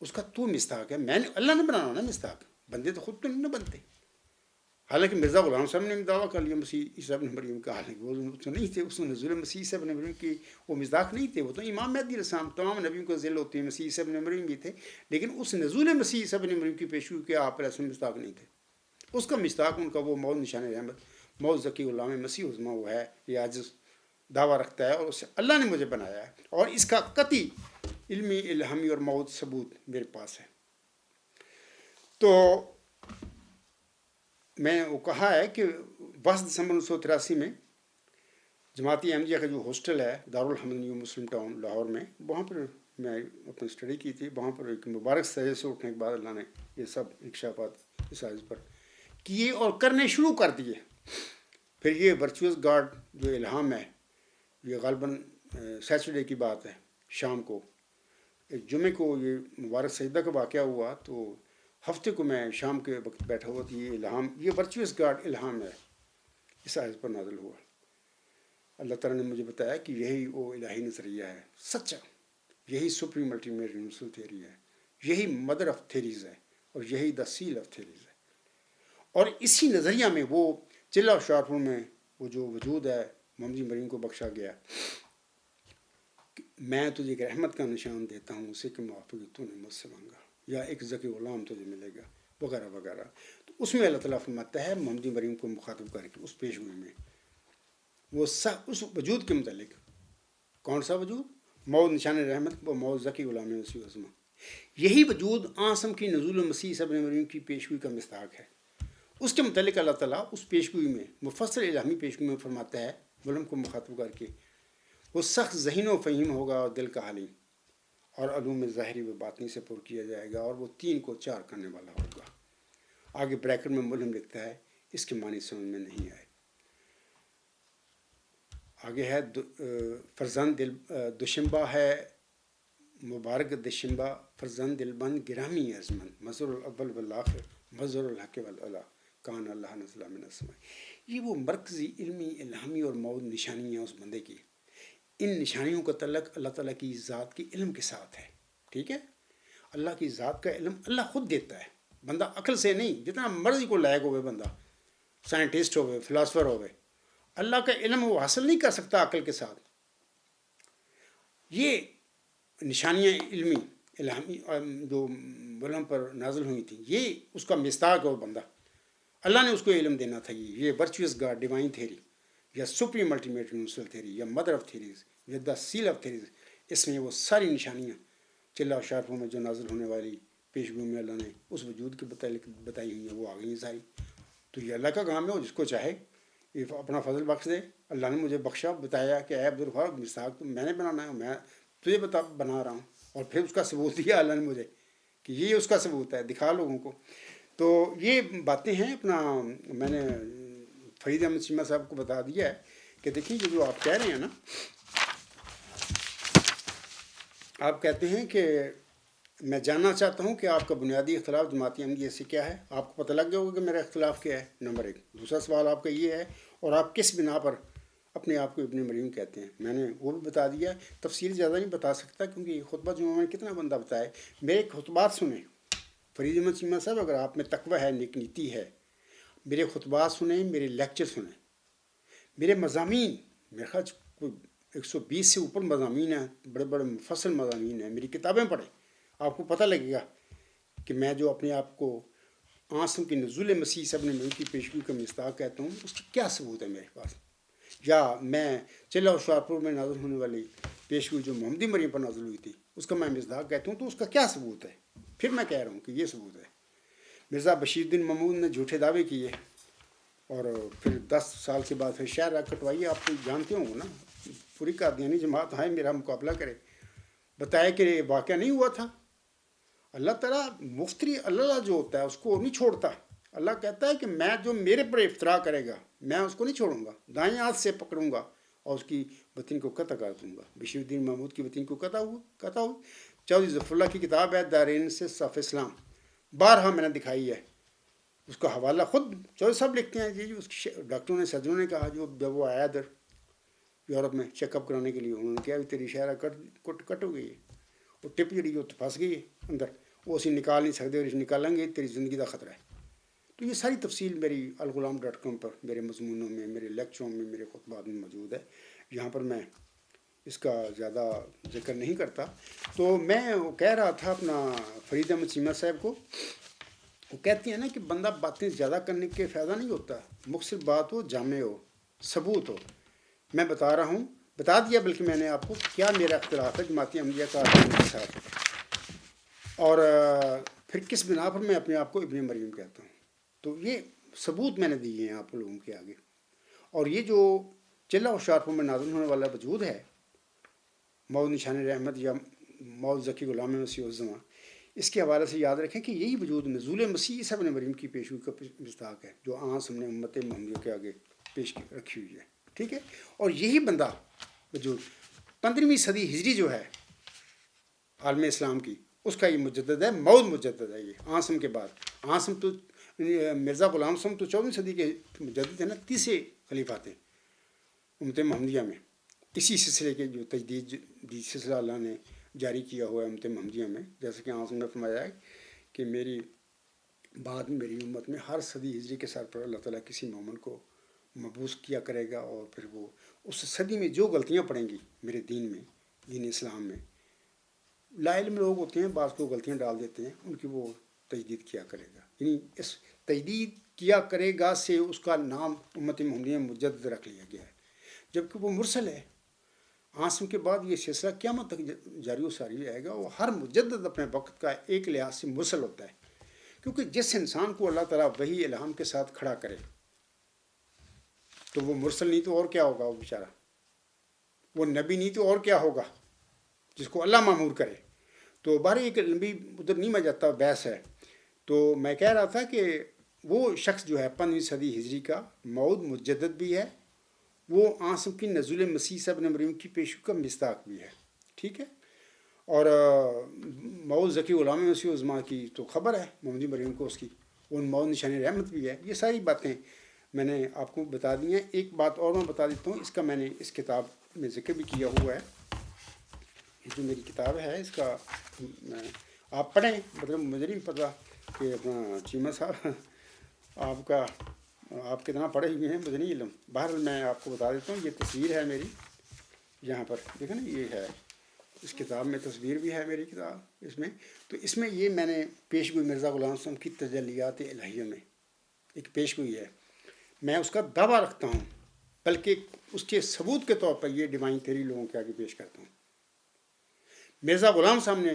اس کا تو مصداق ہے. میں نے، اللہ نے بنانا نا مصداق، بندے تو خود تو نہیں نہ بنتے. حالانکہ مرزا غلام صاحب نے بھی دعویٰ کر لیا مسیح عیسیٰ ابن مریم کا، حالانکہ وہ تو نہیں تھے. اس نزول مسیح عیسیٰ ابن مریم کی وہ مصداق نہیں تھے. وہ تو امام مہدی علیہ السلام، تمام نبیوں کو ذیل ہوتی ہے، مسیح عیسیٰ ابن مریم بھی تھے، لیکن اس نزول مسیح عیسیٰ ابن مریم کی پیشگوئی کے آپ علیہ السلام مصداق نہیں تھے. اس کا مصداق ان کا وہ موعود نشان رحمت، موعود ذکی غلام مسیح عظمیٰ وہ ہے. یہ عاجز دعویٰ رکھتا ہے، اور اسے اللہ نے مجھے بنایا ہے، اور اس کا قطعی علمی، الہامی اور موعود ثبوت میرے پاس ہے. تو میں وہ کہا ہے کہ 10 دسمبر 1983 میں جماعتی احمدیہ کا جو ہاسٹل ہے دارالحمد نیو مسلم ٹاؤن لاہور میں، وہاں پر میں اپنی اسٹڈی کی تھی. وہاں پر ایک مبارک سجے سے اٹھنے کے بعد اللہ نے یہ سب انکشافات اس عاجز پر کیے اور کرنے شروع کر دیے. پھر یہ ورچوئس گارڈ جو الہام ہے، یہ غالباً سیچرڈے کی بات ہے، شام کو، ایک جمعے کو یہ مبارک سجدہ کا واقعہ ہوا. تو ہفتے کو میں شام کے وقت بیٹھا ہوا تھا. یہ الہام، یہ ورچوئس گارڈ الہام ہے، اس آیت پر نازل ہوا. اللہ تعالیٰ نے مجھے بتایا کہ یہی وہ الہی نظریہ ہے سچا، یہی سپریم الٹیمیٹ یونیورسل تھیوری ہے، یہی مدر آف تھیریز ہے، اور یہی دا سیل آف تھیریز ہے. اور اسی نظریہ میں وہ چلہ شارپور میں وہ جو وجود ہے محمدی مریم کو بخشا گیا، میں تجھے ایک رحمت کا نشان دیتا ہوں، اسے کے موافق تو نے مجھ سے مانگا، یا ایک ذکی غلام تجھے ملے گا، وغیرہ وغیرہ. تو اس میں اللہ تعالیٰ فرماتا ہے محمدی مریم کو مخاطب کر کے اس پیش گوئی میں وہ اس وجود کے متعلق. کون سا وجود؟ موعود نشان رحمت و موعود ذکی غلام مسیح عظمیٰ. یہی وجود آسم کی نزول مسیح عیسیٰ ابن مریم کی پیش گوئی کا مصداق ہے. اس کے متعلق اللہ تعالیٰ اس پیش گوئی میں، مفصل الہامی پیش گوئی میں فرماتا ہے علم کو مخاطب کر کے، وہ سخت ذہین و فہیم ہوگا اور دل کا حلیم، اور علوم ظاہری و باطنی سے پر کیا جائے گا، اور وہ 3 کو 4 کرنے والا ہوگا. آگے بریکٹ میں ملہم لکھتا ہے، اس کے معنی سمجھ میں نہیں آئے. آگے ہے فرزند دشمبا ہے مبارک دشمبا، فرزند دلبند گرامی عظمت، مظہر الاول والآخر، مظہر الحق والعلا، کان اللہ نزل من السماء. یہ وہ مرکزی علمی، الہامی اور موعود نشانی ہیں اس بندے کی. ان نشانیوں کا تعلق اللہ تعالیٰ کی ذات کے علم کے ساتھ ہے. ٹھیک ہے، اللہ کی ذات کا علم اللہ خود دیتا ہے، بندہ عقل سے نہیں. جتنا مرضی کو لائق ہوئے بندہ، سائنٹسٹ ہوئے، فلاسفر ہوئے، اللہ کا علم وہ حاصل نہیں کر سکتا عقل کے ساتھ. یہ نشانیاں علمی الہامی جو علم پر نازل ہوئی تھیں، یہ اس کا مصداق ہے. وہ بندہ اللہ نے اس کو علم دینا تھا. یہ ورچوئس گاڈ ڈیوائن تھیری یا سپریم الٹیمیٹ یونیورسل تھیری یا مدر آف تھیریز یا دا سیل آف تھیریز، اس میں وہ ساری نشانیاں چلا شارفوں میں جو نازل ہونے والی پیشگو میں اللہ نے اس وجود کی بتائی ہوئی ہیں، وہ آ گئی ہیں ساری. تو یہ اللہ کا کام ہے، وہ جس کو چاہے یہ اپنا فضل بخش دے. اللہ نے مجھے بخشا، بتایا کہ اے عبدالغفار مصداق تو میں نے بنانا ہے، میں تجھے بنا رہا ہوں. اور پھر اس کا ثبوت دیا اللہ نے مجھے کہ یہ اس کا ثبوت ہے، دکھا لوگوں کو. تو یہ باتیں ہیں. اپنا میں نے فرید احمد چیمہ صاحب کو بتا دیا ہے کہ دیکھیں یہ جو آپ کہہ رہے ہیں نا، آپ کہتے ہیں کہ میں جاننا چاہتا ہوں کہ آپ کا بنیادی اختلاف جماعتی احمدیہ سے کیا ہے. آپ کو پتہ لگ گیا ہوگا کہ میرا اختلاف کیا ہے، نمبر 1. دوسرا سوال آپ کا یہ ہے، اور آپ کس بنا پر اپنے آپ کو ابن مریم کہتے ہیں. میں نے وہ بھی بتا دیا. تفصیل زیادہ نہیں بتا سکتا کیونکہ خطبہ جمعہ میں کتنا بندہ بتائے. میرے خطبات سنیں فرید احمد چیمہ صاحب، اگر آپ میں تقوی ہے، نیک نیتی ہے، میرے خطبات سنیں، میرے لیکچر سنیں. میرے مضامین میرے خیال کوئی 120 سے اوپر مضامین ہیں، بڑے بڑے مفصل مضامین ہیں. میری کتابیں پڑھیں، آپ کو پتہ لگے گا کہ میں جو اپنے آپ کو آنسوں کی نزول مسیح ابن مریم کی پیشگی کا مصداق کہتا ہوں، اس کی کیا ثبوت ہے میرے پاس. یا میں چلا ہوشیارپور میں نازل ہونے والی پیشگی جو محمدی مریم پر نازل ہوئی تھی اس کا میں مصداق کہتا ہوں، تو اس کا کیا ثبوت ہے. پھر میں کہہ رہا ہوں کہ یہ ثبوت ہے. مرزا بشیر الدین محمود نے جھوٹے دعوے کیے اور پھر 10 سال کے بعد پھر شہر کٹوائی. آپ تو جانتے ہوں گے نا، پوری قادیانی جماعت آئے میرا مقابلہ کرے، بتایا کہ یہ واقعہ نہیں ہوا تھا. اللہ تعالیٰ مفتری اللہ جو ہوتا ہے اس کو نہیں چھوڑتا. اللہ کہتا ہے کہ میں جو میرے پر افطرا کرے گا میں اس کو نہیں چھوڑوں گا، دائیں ہاتھ سے پکڑوں گا اور اس کی وطن کو قطع کر دوں گا. بشیر الدین محمود کی وطن کو قطع ہو. چودھری ظفر اللہ کی کتاب ہے دارین سے صف اسلام، بارہا میں نے دکھائی ہے. اس کا حوالہ خود چودھری صاحب لکھتے ہیں. جی اس کی ڈاکٹروں نے سرجنوں نے کہا جب وہ آیا ادھر یورپ میں چیک اپ کرانے کے لیے، انہوں نے کہا تیری شہرہ کٹ ہو گئی ہے، وہ ٹپ جڑی وہ پھنس گئی ہے اندر، وہ اسی نکال نہیں سکتے، اور نکالیں گے تیری زندگی کا خطرہ ہے. تو یہ ساری تفصیل میری الغلام.com پر میرے مضمونوں میں، میرے لیکچروں میں، میرے خطبات میں موجود ہے. یہاں پر میں اس کا زیادہ ذکر نہیں کرتا. تو میں کہہ رہا تھا اپنا فرید احمد چیمہ صاحب کو، وہ کہتے ہیں نا کہ بندہ باتیں زیادہ کرنے کے فائدہ نہیں ہوتا، مختصر بات ہو، جامع ہو، ثبوت ہو. میں بتا رہا ہوں، بتا دیا بلکہ میں نے آپ کو کیا میرا اختلاف ہے جماعتی احمدیہ کا کے ساتھ، اور پھر کس بنا پر میں اپنے آپ کو ابن مریم کہتا ہوں. تو یہ ثبوت میں نے دیے ہیں آپ لوگوں کے آگے. اور یہ جو چلہ ہوشیارپور میں نازل ہونے والا وجود ہے، مود نشان رحمت یا مود ذکی غلام مسیح الزماں، اس کے حوالے سے یاد رکھیں کہ یہی وجود نزول مسیح عیسیٰ ابن مریم کی پیشگی کا مصداق ہے جو آنس ہم نے امت محمدیہ کے آگے پیش رکھی ہوئی ہے. ٹھیک ہے. اور یہی بندہ وجود 15ویں صدی ہجری جو ہے عالم اسلام کی، اس کا یہ مجدد ہے، مود مجدد ہے. یہ آنسم کے بعد، آنسم تو مرزا غلام صاحب تو 14ویں صدی کے مجدد ہیں نا، تیسرے خلیفہ تھے امت محمدیہ میں. اسی سلسلے کے جو تجدید سلسلہ اللہ نے جاری کیا ہوا ہے امت محمدیہ میں. جیسے کہ آنسم نے فرمایا ہے کہ میری بعد میری امت میں ہر صدی ہجری کے ساتھ پر اللہ تعالیٰ کسی مومن کو مبعوث کیا کرے گا، اور پھر وہ اس صدی میں جو غلطیاں پڑیں گی میرے دین میں، دین اسلام میں، لا علم لوگ ہوتے ہیں، بعض کو غلطیاں ڈال دیتے ہیں، ان کی وہ تجدید کیا کرے گا. یعنی اس تجدید کیا کرے گا سے اس کا نام امت محمدیہ مجدد رکھ لیا گیا ہے، جبکہ وہ مرسل ہے. آنسم کے بعد یہ سلسلہ قیامت تک جاری و ساری رہے گا. وہ ہر مجدد اپنے وقت کا ایک لحاظ سے مرسل ہوتا ہے، کیونکہ جس انسان کو اللہ تعالیٰ وحی الہام کے ساتھ کھڑا کرے تو وہ مرسل نہیں تو اور کیا ہوگا، وہ بیچارہ وہ نبی نہیں تو اور کیا ہوگا جس کو اللہ معمور کرے. تو بہر ایک لمبی ادھر نہیں میں جاتا بحث ہے. تو میں کہہ رہا تھا کہ وہ شخص جو ہے 15ویں صدی ہجری کا مود مجدد بھی ہے، وہ آنسم کی نزول مسیح ابن مریم کی پیشگی کا مصداق بھی ہے. ٹھیک ہے. اور مود ذکی غلام مسیح الزماں کی تو خبر ہے، محمدی مریم کو اس کی وہ مود نشان رحمت بھی ہے. یہ ساری باتیں میں نے آپ کو بتا دی ہیں. ایک بات اور میں بتا دیتا ہوں، اس کا میں نے اس کتاب میں ذکر بھی کیا ہوا ہے. یہ جو میری کتاب ہے اس کا آپ پڑھیں، مطلب مجھے نہیں پتہ کہ اپنا چیمہ صاحب آپ کا آپ کتنا پڑھے ہوئے ہیں مجھے نہیں علم، بہرحال میں آپ کو بتا دیتا ہوں، یہ تصویر ہے میری یہاں پر، دیکھیں نا یہ ہے، اس کتاب میں تصویر بھی ہے میری کتاب اس میں. تو اس میں یہ میں نے پیش گوئی مرزا غلام صاحب کی تجلیات الہیہ میں ایک پیش گوئی ہے، میں اس کا دعویٰ رکھتا ہوں، بلکہ اس کے ثبوت کے طور پر یہ ڈیوائن تھیوری لوگوں کے آگے پیش کرتا ہوں. مرزا غلام صاحب نے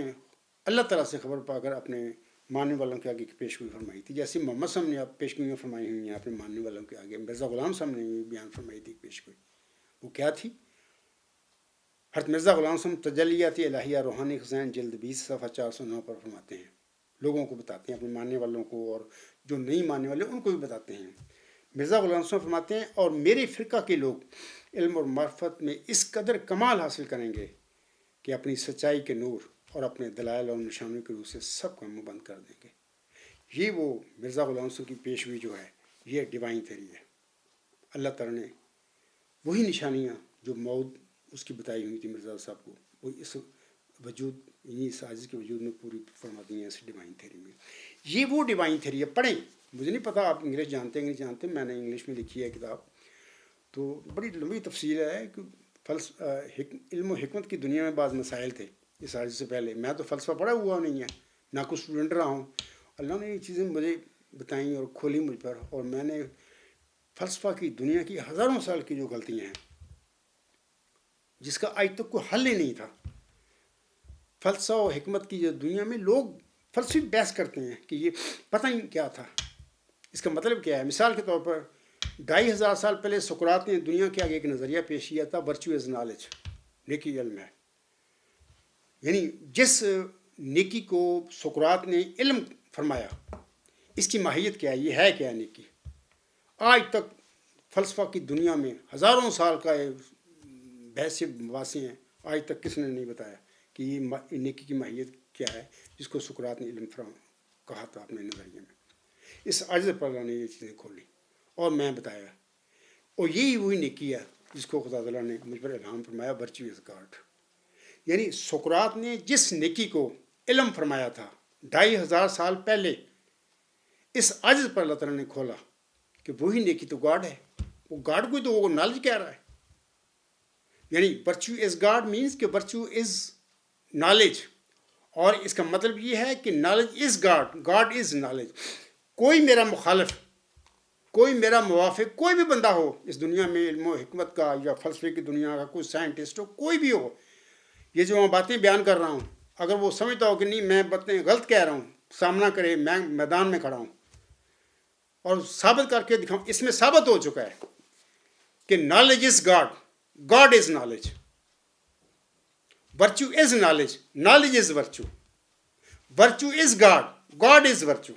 اللہ تعالیٰ سے خبر پا کر اپنے ماننے والوں کے آگے پیش گوئی فرمائی تھی، جیسے محمد صاحب نے آپ پیش گوئیاں فرمائی ہوئی ہیں اپنے ماننے والوں کے آگے، مرزا غلام صاحب نے یہ بیان فرمائی تھی پیش گوئی. وہ کیا تھی؟ حضرت مرزا غلام صاحب تجلیات الہیہ روحانی خزائن جلد 20 صفحہ 409 پر فرماتے ہیں، لوگوں کو بتاتے ہیں، اپنے ماننے والوں کو اور جو نہیں ماننے والے ان کو بھی بتاتے ہیں. مرزا غلام صاحب فرماتے ہیں، اور میرے فرقہ کے لوگ علم اور معرفت میں اس قدر کمال حاصل کریں گے کہ اپنی سچائی کے نور اور اپنے دلائل اور نشانوں کے روح سے سب کا منہ بند کر دیں گے. یہ وہ مرزا غلام صاحب کی پیش ہوئی جو ہے، یہ ڈیوائن تھیوری ہے. اللہ تعالیٰ نے وہی نشانیاں جو موت اس کی بتائی ہوئی تھی مرزا صاحب کو، وہ اس وجود اس عاجز کے وجود میں پوری فرما دی ہیں اس ڈیوائن تھیوری میں. یہ وہ ڈیوائن تھیوری ہے، پڑھیں، مجھے نہیں پتا آپ انگلش جانتے ہیں کہ نہیں جانتے، میں نے انگلش میں لکھی ہے کتاب، تو بڑی لمبی تفصیل ہے کہ علم و حکمت کی دنیا میں بعض مسائل تھے اس عاجز سے پہلے. میں تو فلسفہ پڑھا ہوا نہیں ہے، نہ کچھ اسٹوڈنٹ رہا ہوں. اللہ نے یہ چیزیں مجھے بتائیں اور کھولی مجھ پر، اور میں نے فلسفہ کی دنیا کی ہزاروں سال کی جو غلطیاں ہیں جس کا آج تک کوئی حل ہی نہیں تھا. فلسفہ و حکمت کی جو دنیا میں لوگ فلسفی بحث کرتے ہیں کہ یہ پتہ ہی کیا تھا، اس کا مطلب کیا ہے. مثال کے طور پر 2500 سال پہلے سقراط نے دنیا کے آگے ایک نظریہ پیش کیا تھا، ورچو از نالج، نیکی علم ہے. یعنی جس نیکی کو سقراط نے علم فرمایا، اس کی ماہیت کیا ہے، یہ ہے کیا نیکی. آج تک فلسفہ کی دنیا میں ہزاروں سال کا بحث مباحثے ہیں، آج تک کس نے نہیں بتایا کہ یہ نیکی کی ماہیت کیا ہے جس کو سقراط نے علم کہا تھا اپنے نظریے میں. اس عجز پر اللہ نے یہ چیزیں کھولی اور میں بتایا، اور یہی وہی نیکی ہے جس کو خدا تعالیٰ نے مجھ پر الہام فرمایا، ورچو از گاڈ. یعنی سقراط نے جس نیکی کو علم فرمایا تھا 2500 سال پہلے، اس عجز پر اللہ تعالیٰ نے کھولا کہ وہی نیکی تو گاڈ ہے. وہ گاڈ کو تو وہ نالج کہہ رہا ہے. یعنی ورچو از گاڈ مینس کہ ورچو از نالج، اور اس کا مطلب یہ ہے کہ knowledge is God, God is knowledge. کوئی میرا مخالف، کوئی میرا موافق، کوئی بھی بندہ ہو اس دنیا میں علم و حکمت کا یا فلسفے کی دنیا کا، کوئی سائنٹسٹ ہو، کوئی بھی ہو، یہ جو میں باتیں بیان کر رہا ہوں، اگر وہ سمجھتا ہو کہ نہیں میں باتیں غلط کہہ رہا ہوں، سامنا کرے، میں میدان میں کھڑا ہوں اور ثابت کر کے دکھاؤں. اس میں ثابت ہو چکا ہے کہ knowledge is God, God is knowledge, virtue is knowledge, knowledge is virtue, virtue is God, God is virtue.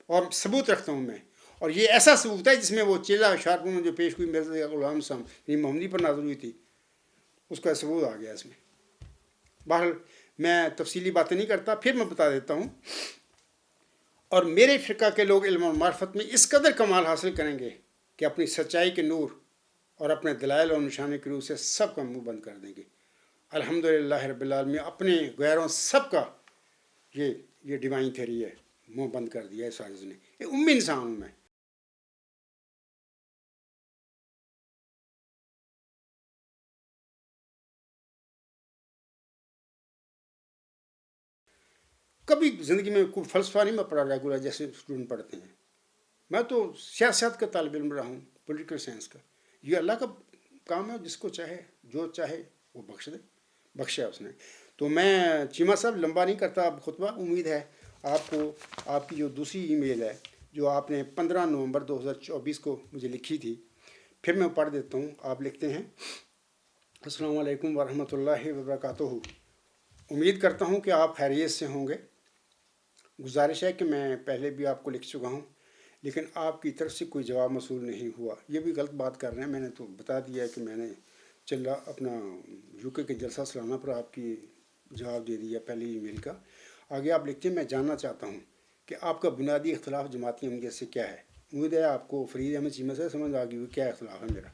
اور ثبوت رکھتا ہوں میں، اور یہ ایسا ثبوت ہے جس میں وہ چیلا شارپوں جو پیش ہوئی مرزا غلام صاحب یہ محمدی پر نازل ہوئی تھی، اس کا ثبوت آ گیا اس میں. بہرحال میں تفصیلی باتیں نہیں کرتا، پھر میں بتا دیتا ہوں. اور میرے فرقہ کے لوگ علم اور معرفت میں اس قدر کمال حاصل کریں گے کہ اپنی سچائی کے نور اور اپنے دلائل اور نشانے کے روح سے سب کا منہ بند کر دیں گے. الحمدللہ رب العالمین، اپنے غیروں سب کا یہ ڈیوائن تھیوری ہے، منہ بند کر دیا اس عاجز نے. یہ امی انسان ہوں میں. کبھی زندگی میں کوئی فلسفہ نہیں میں پڑھا ریگولر جیسے اسٹوڈنٹ پڑھتے ہیں. میں تو سیاست کا طالب علم رہا ہوں، پولیٹیکل سائنس کا. یہ اللہ کا کام ہے، جس کو چاہے جو چاہے وہ بخش دے، بخشا اس نے. تو میں چیمہ صاحب لمبا نہیں کرتا اب خطبہ. امید ہے آپ کو آپ کی جو دوسری ای میل ہے جو آپ نے 15 نومبر 2024 کو مجھے لکھی تھی، پھر میں پڑھ دیتا ہوں. آپ لکھتے ہیں، السلام علیکم ورحمۃ اللہ وبرکاتہ. امید کرتا ہوں کہ آپ خیریت سے ہوں گے. گزارش ہے کہ میں پہلے بھی آپ کو لکھ چکا ہوں لیکن آپ کی طرف سے کوئی جواب موصول نہیں ہوا. یہ بھی غلط بات کر رہے ہیں، میں نے تو بتا دیا ہے کہ میں نے اپنا UK کے جلسہ سالانہ پر آپ کی جواب دے دیا پہلی ای میل کا. آگے آپ لکھتے ہیں، میں جاننا چاہتا ہوں کہ آپ کا بنیادی اختلاف جماعتی امنیت سے کیا ہے. امید ہے آپ کو فرید احمد چیمہ سے سمجھ آ گئی ہوئی کیا اختلاف ہے میرا.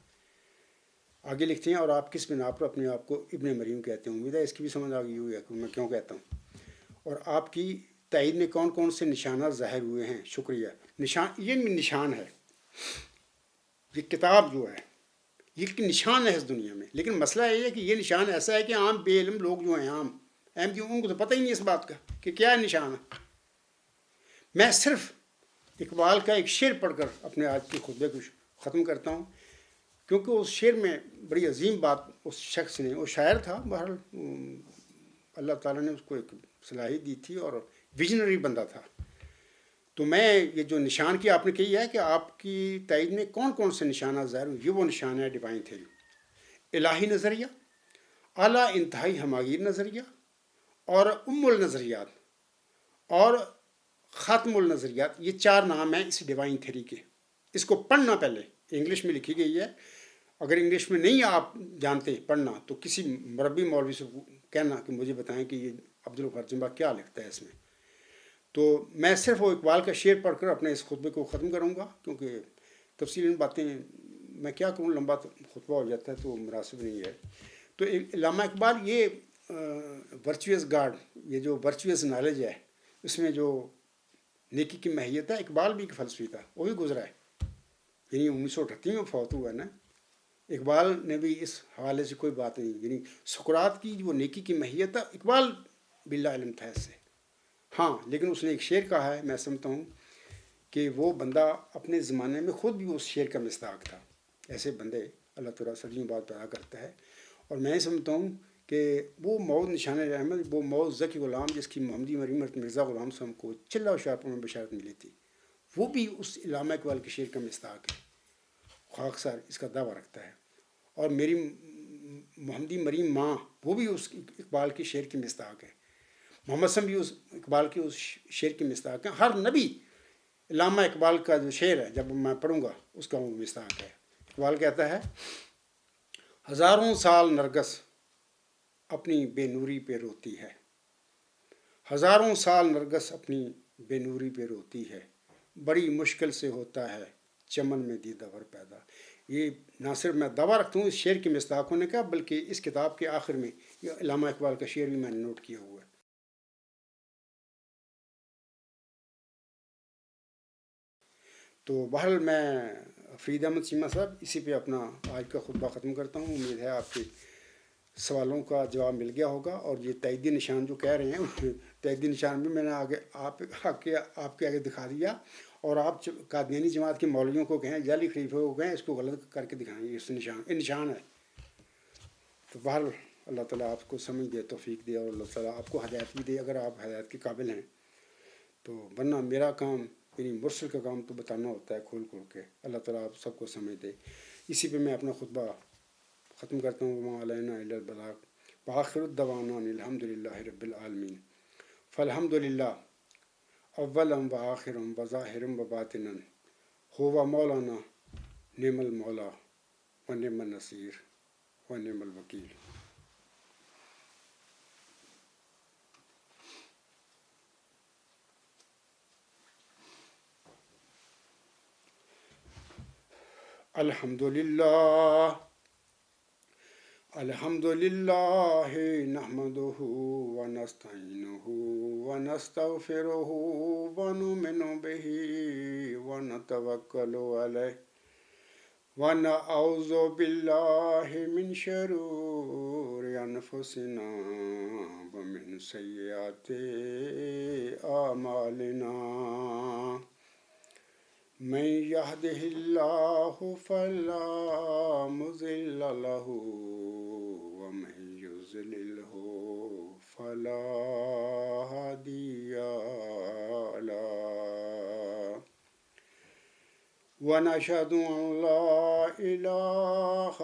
آگے لکھتے ہیں، اور آپ کس بنا پر اپنے آپ کو ابن مریم کہتے ہیں. امید ہے اس کی بھی سمجھ آ گئی ہوئی ہے کہ میں کیوں کہتا ہوں. اور آپ کی تائید میں کون کون سے نشانات ظاہر ہوئے ہیں. شکریہ. یہ نشان ہے. یہ کتاب جو ہے یہ ایک نشان ہے اس دنیا میں، لیکن مسئلہ یہ ہے کہ یہ نشان ایسا ہے کہ عام بے علم لوگ جو ہیں، عام کیوں، ان کو تو پتہ ہی نہیں اس بات کا کہ کیا نشان ہے۔ میں صرف اقبال کا ایک شعر پڑھ کر اپنے آج کے خطبے کو ختم کرتا ہوں، کیونکہ اس شعر میں بڑی عظیم بات اس شخص نے، وہ شاعر تھا بہرحال، اللہ تعالیٰ نے اس کو ایک صلاحیت دی تھی اور ویژنری بندہ تھا۔ تو میں یہ جو نشان کی آپ نے کہی ہے کہ آپ کی تائید میں کون کون سے نشانات ظاہر ہوں، یہ وہ نشان ہے ڈیوائن تھیری: الہی نظریہ، اعلیٰ انتہائی ہماگیر نظریہ، اور النظریات، اور خاتم النظریات۔ یہ 4 نام ہیں اس ڈیوائن تھیری کے۔ اس کو پڑھنا پہلے انگلش میں لکھی گئی ہے، اگر انگلش میں نہیں آپ جانتے پڑھنا تو کسی مربی مولوی سے کہنا کہ مجھے بتائیں کہ یہ عبدالغفار جمبہ کیا لکھتا ہے اس میں۔ تو میں صرف وہ اقبال کا شعر پڑھ کر اپنے اس خطبے کو ختم کروں گا، کیونکہ تفصیل باتیں میں کیا کروں، لمبا خطبہ ہو جاتا ہے تو مناسب نہیں ہے۔ تو علامہ اقبال یہ ورچوئس گاڈ، یہ جو ورچوئس نالج ہے، اس میں جو نیکی کی ماہیت ہے، اقبال بھی ایک فلسفی تھا، وہ بھی گزرا ہے، یعنی 1938 میں فوت ہوا ہے نا۔ اقبال نے بھی اس حوالے سے کوئی بات نہیں، یعنی سقراط کی جو نیکی کی ماہیت ہے، اقبال باللہ علم تھا اس سے۔ ہاں لیکن اس نے ایک شعر کہا ہے، میں سمجھتا ہوں کہ وہ بندہ اپنے زمانے میں خود بھی اس شعر کا مصداق تھا۔ ایسے بندے اللہ تعالیٰ صدیوں بعد پیدا کرتا ہے، اور میں سمجھتا ہوں کہ وہ موعود نشان رحمت، وہ موعود ذکی غلام جس کی محمدی مریمت مرزا غلام صاحب کو چلہ و شاہپور میں بشارت ملی تھی، وہ بھی اس علامہ اقبال کے شعر کا مصداق ہے، خاکسار اس کا دعویٰ رکھتا ہے۔ اور میری محمدی مریم ماں، وہ بھی اس اقبال کے شعر کی مصداق ہے۔ محمد صاحب بھی اس اقبال کے اس شعر کی مصداق ہے۔ ہر نبی علامہ اقبال کا جو شعر ہے جب میں پڑھوں گا اس کا وہ مصداق ہے۔ اقبال کہتا ہے: ہزاروں سال نرگس اپنی بے نوری پہ روتی ہے، ہزاروں سال نرگس اپنی بے نوری پہ روتی ہے، بڑی مشکل سے ہوتا ہے چمن میں دیدہ ور پیدا۔ یہ نہ صرف میں دعویٰ رکھتا ہوں اس شعر کے مصداق ہونے کا، بلکہ اس کتاب کے آخر میں یہ علامہ اقبال کا شعر بھی میں نے نوٹ کیا ہوا ہے۔ تو بہرحال میں فرید احمد چیمہ صاحب اسی پہ اپنا آج کا خطبہ ختم کرتا ہوں۔ امید ہے آپ کے سوالوں کا جواب مل گیا ہوگا، اور یہ تائیدی نشان جو کہہ رہے ہیں تائیدی نشان بھی میں نے آگے آپ کے آگے دکھا دیا، اور آپ قادیانی جماعت کے مولویوں کو کہیں، جعلی خلیفہ کو کہیں، اس کو غلط کر کے دکھائیں، اس نشان ہے۔ تو بہرحال اللہ تعالیٰ آپ کو سمجھ دے، توفیق دے، اور اللہ تعالیٰ آپ کو ہدایت بھی دے اگر آپ ہدایت کے قابل ہیں تو، ورنہ میرا کام یعنی مرسل کا کام تو بتانا ہوتا ہے کھول کھول کے۔ اللہ تعالیٰ آپ سب کو سمجھ دے۔ اسی پہ میں اپنا خطبہ ختم کرتا ہوں۔ وما علینا الا البلاغ، وآخر الدعوانا الحمد للہ رب العالمین۔ فالحمد للہ اولا وآخرا وظاہرا وباطنا، ہوا مولانا نعم المولا ونعم النصیر ونعم الوکیل۔ الحمد للہ الحمد للہ نحمدہ ونستعینہ ونستغفرہ ونؤمن بہ ونتوکل علیہ ونعوذ باللہ من شرور انفسنا ومن سیئات اعمالنا، من یہدہ اللہ فلا مضل لہ ومن یضللہ فلا ہادی لہ، ونشہد ان لا الہ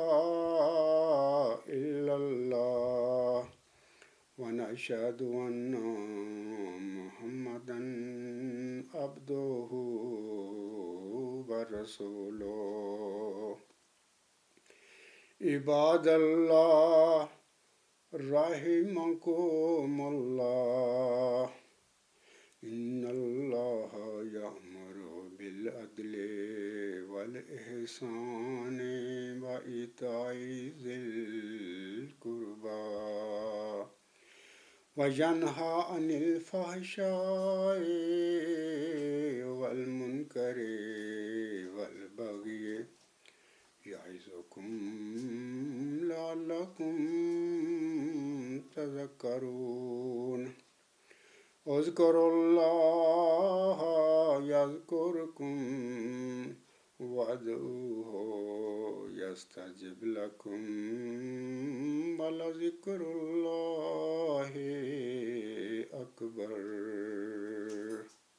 الا اللہ ونشہد ان محمدا عبدہ ورسولہ۔ عباد اللہ رحمکم اللہ، ان اللہ یأمر بالعدل والإحسان وإیتاء ذی القربى وینہی عن الفحشاء والمنکر والبغی يعظكم لعلكم تذكرون اذكروا الله يذكركم وادعوه يستجب لكم ولذكر الله أكبر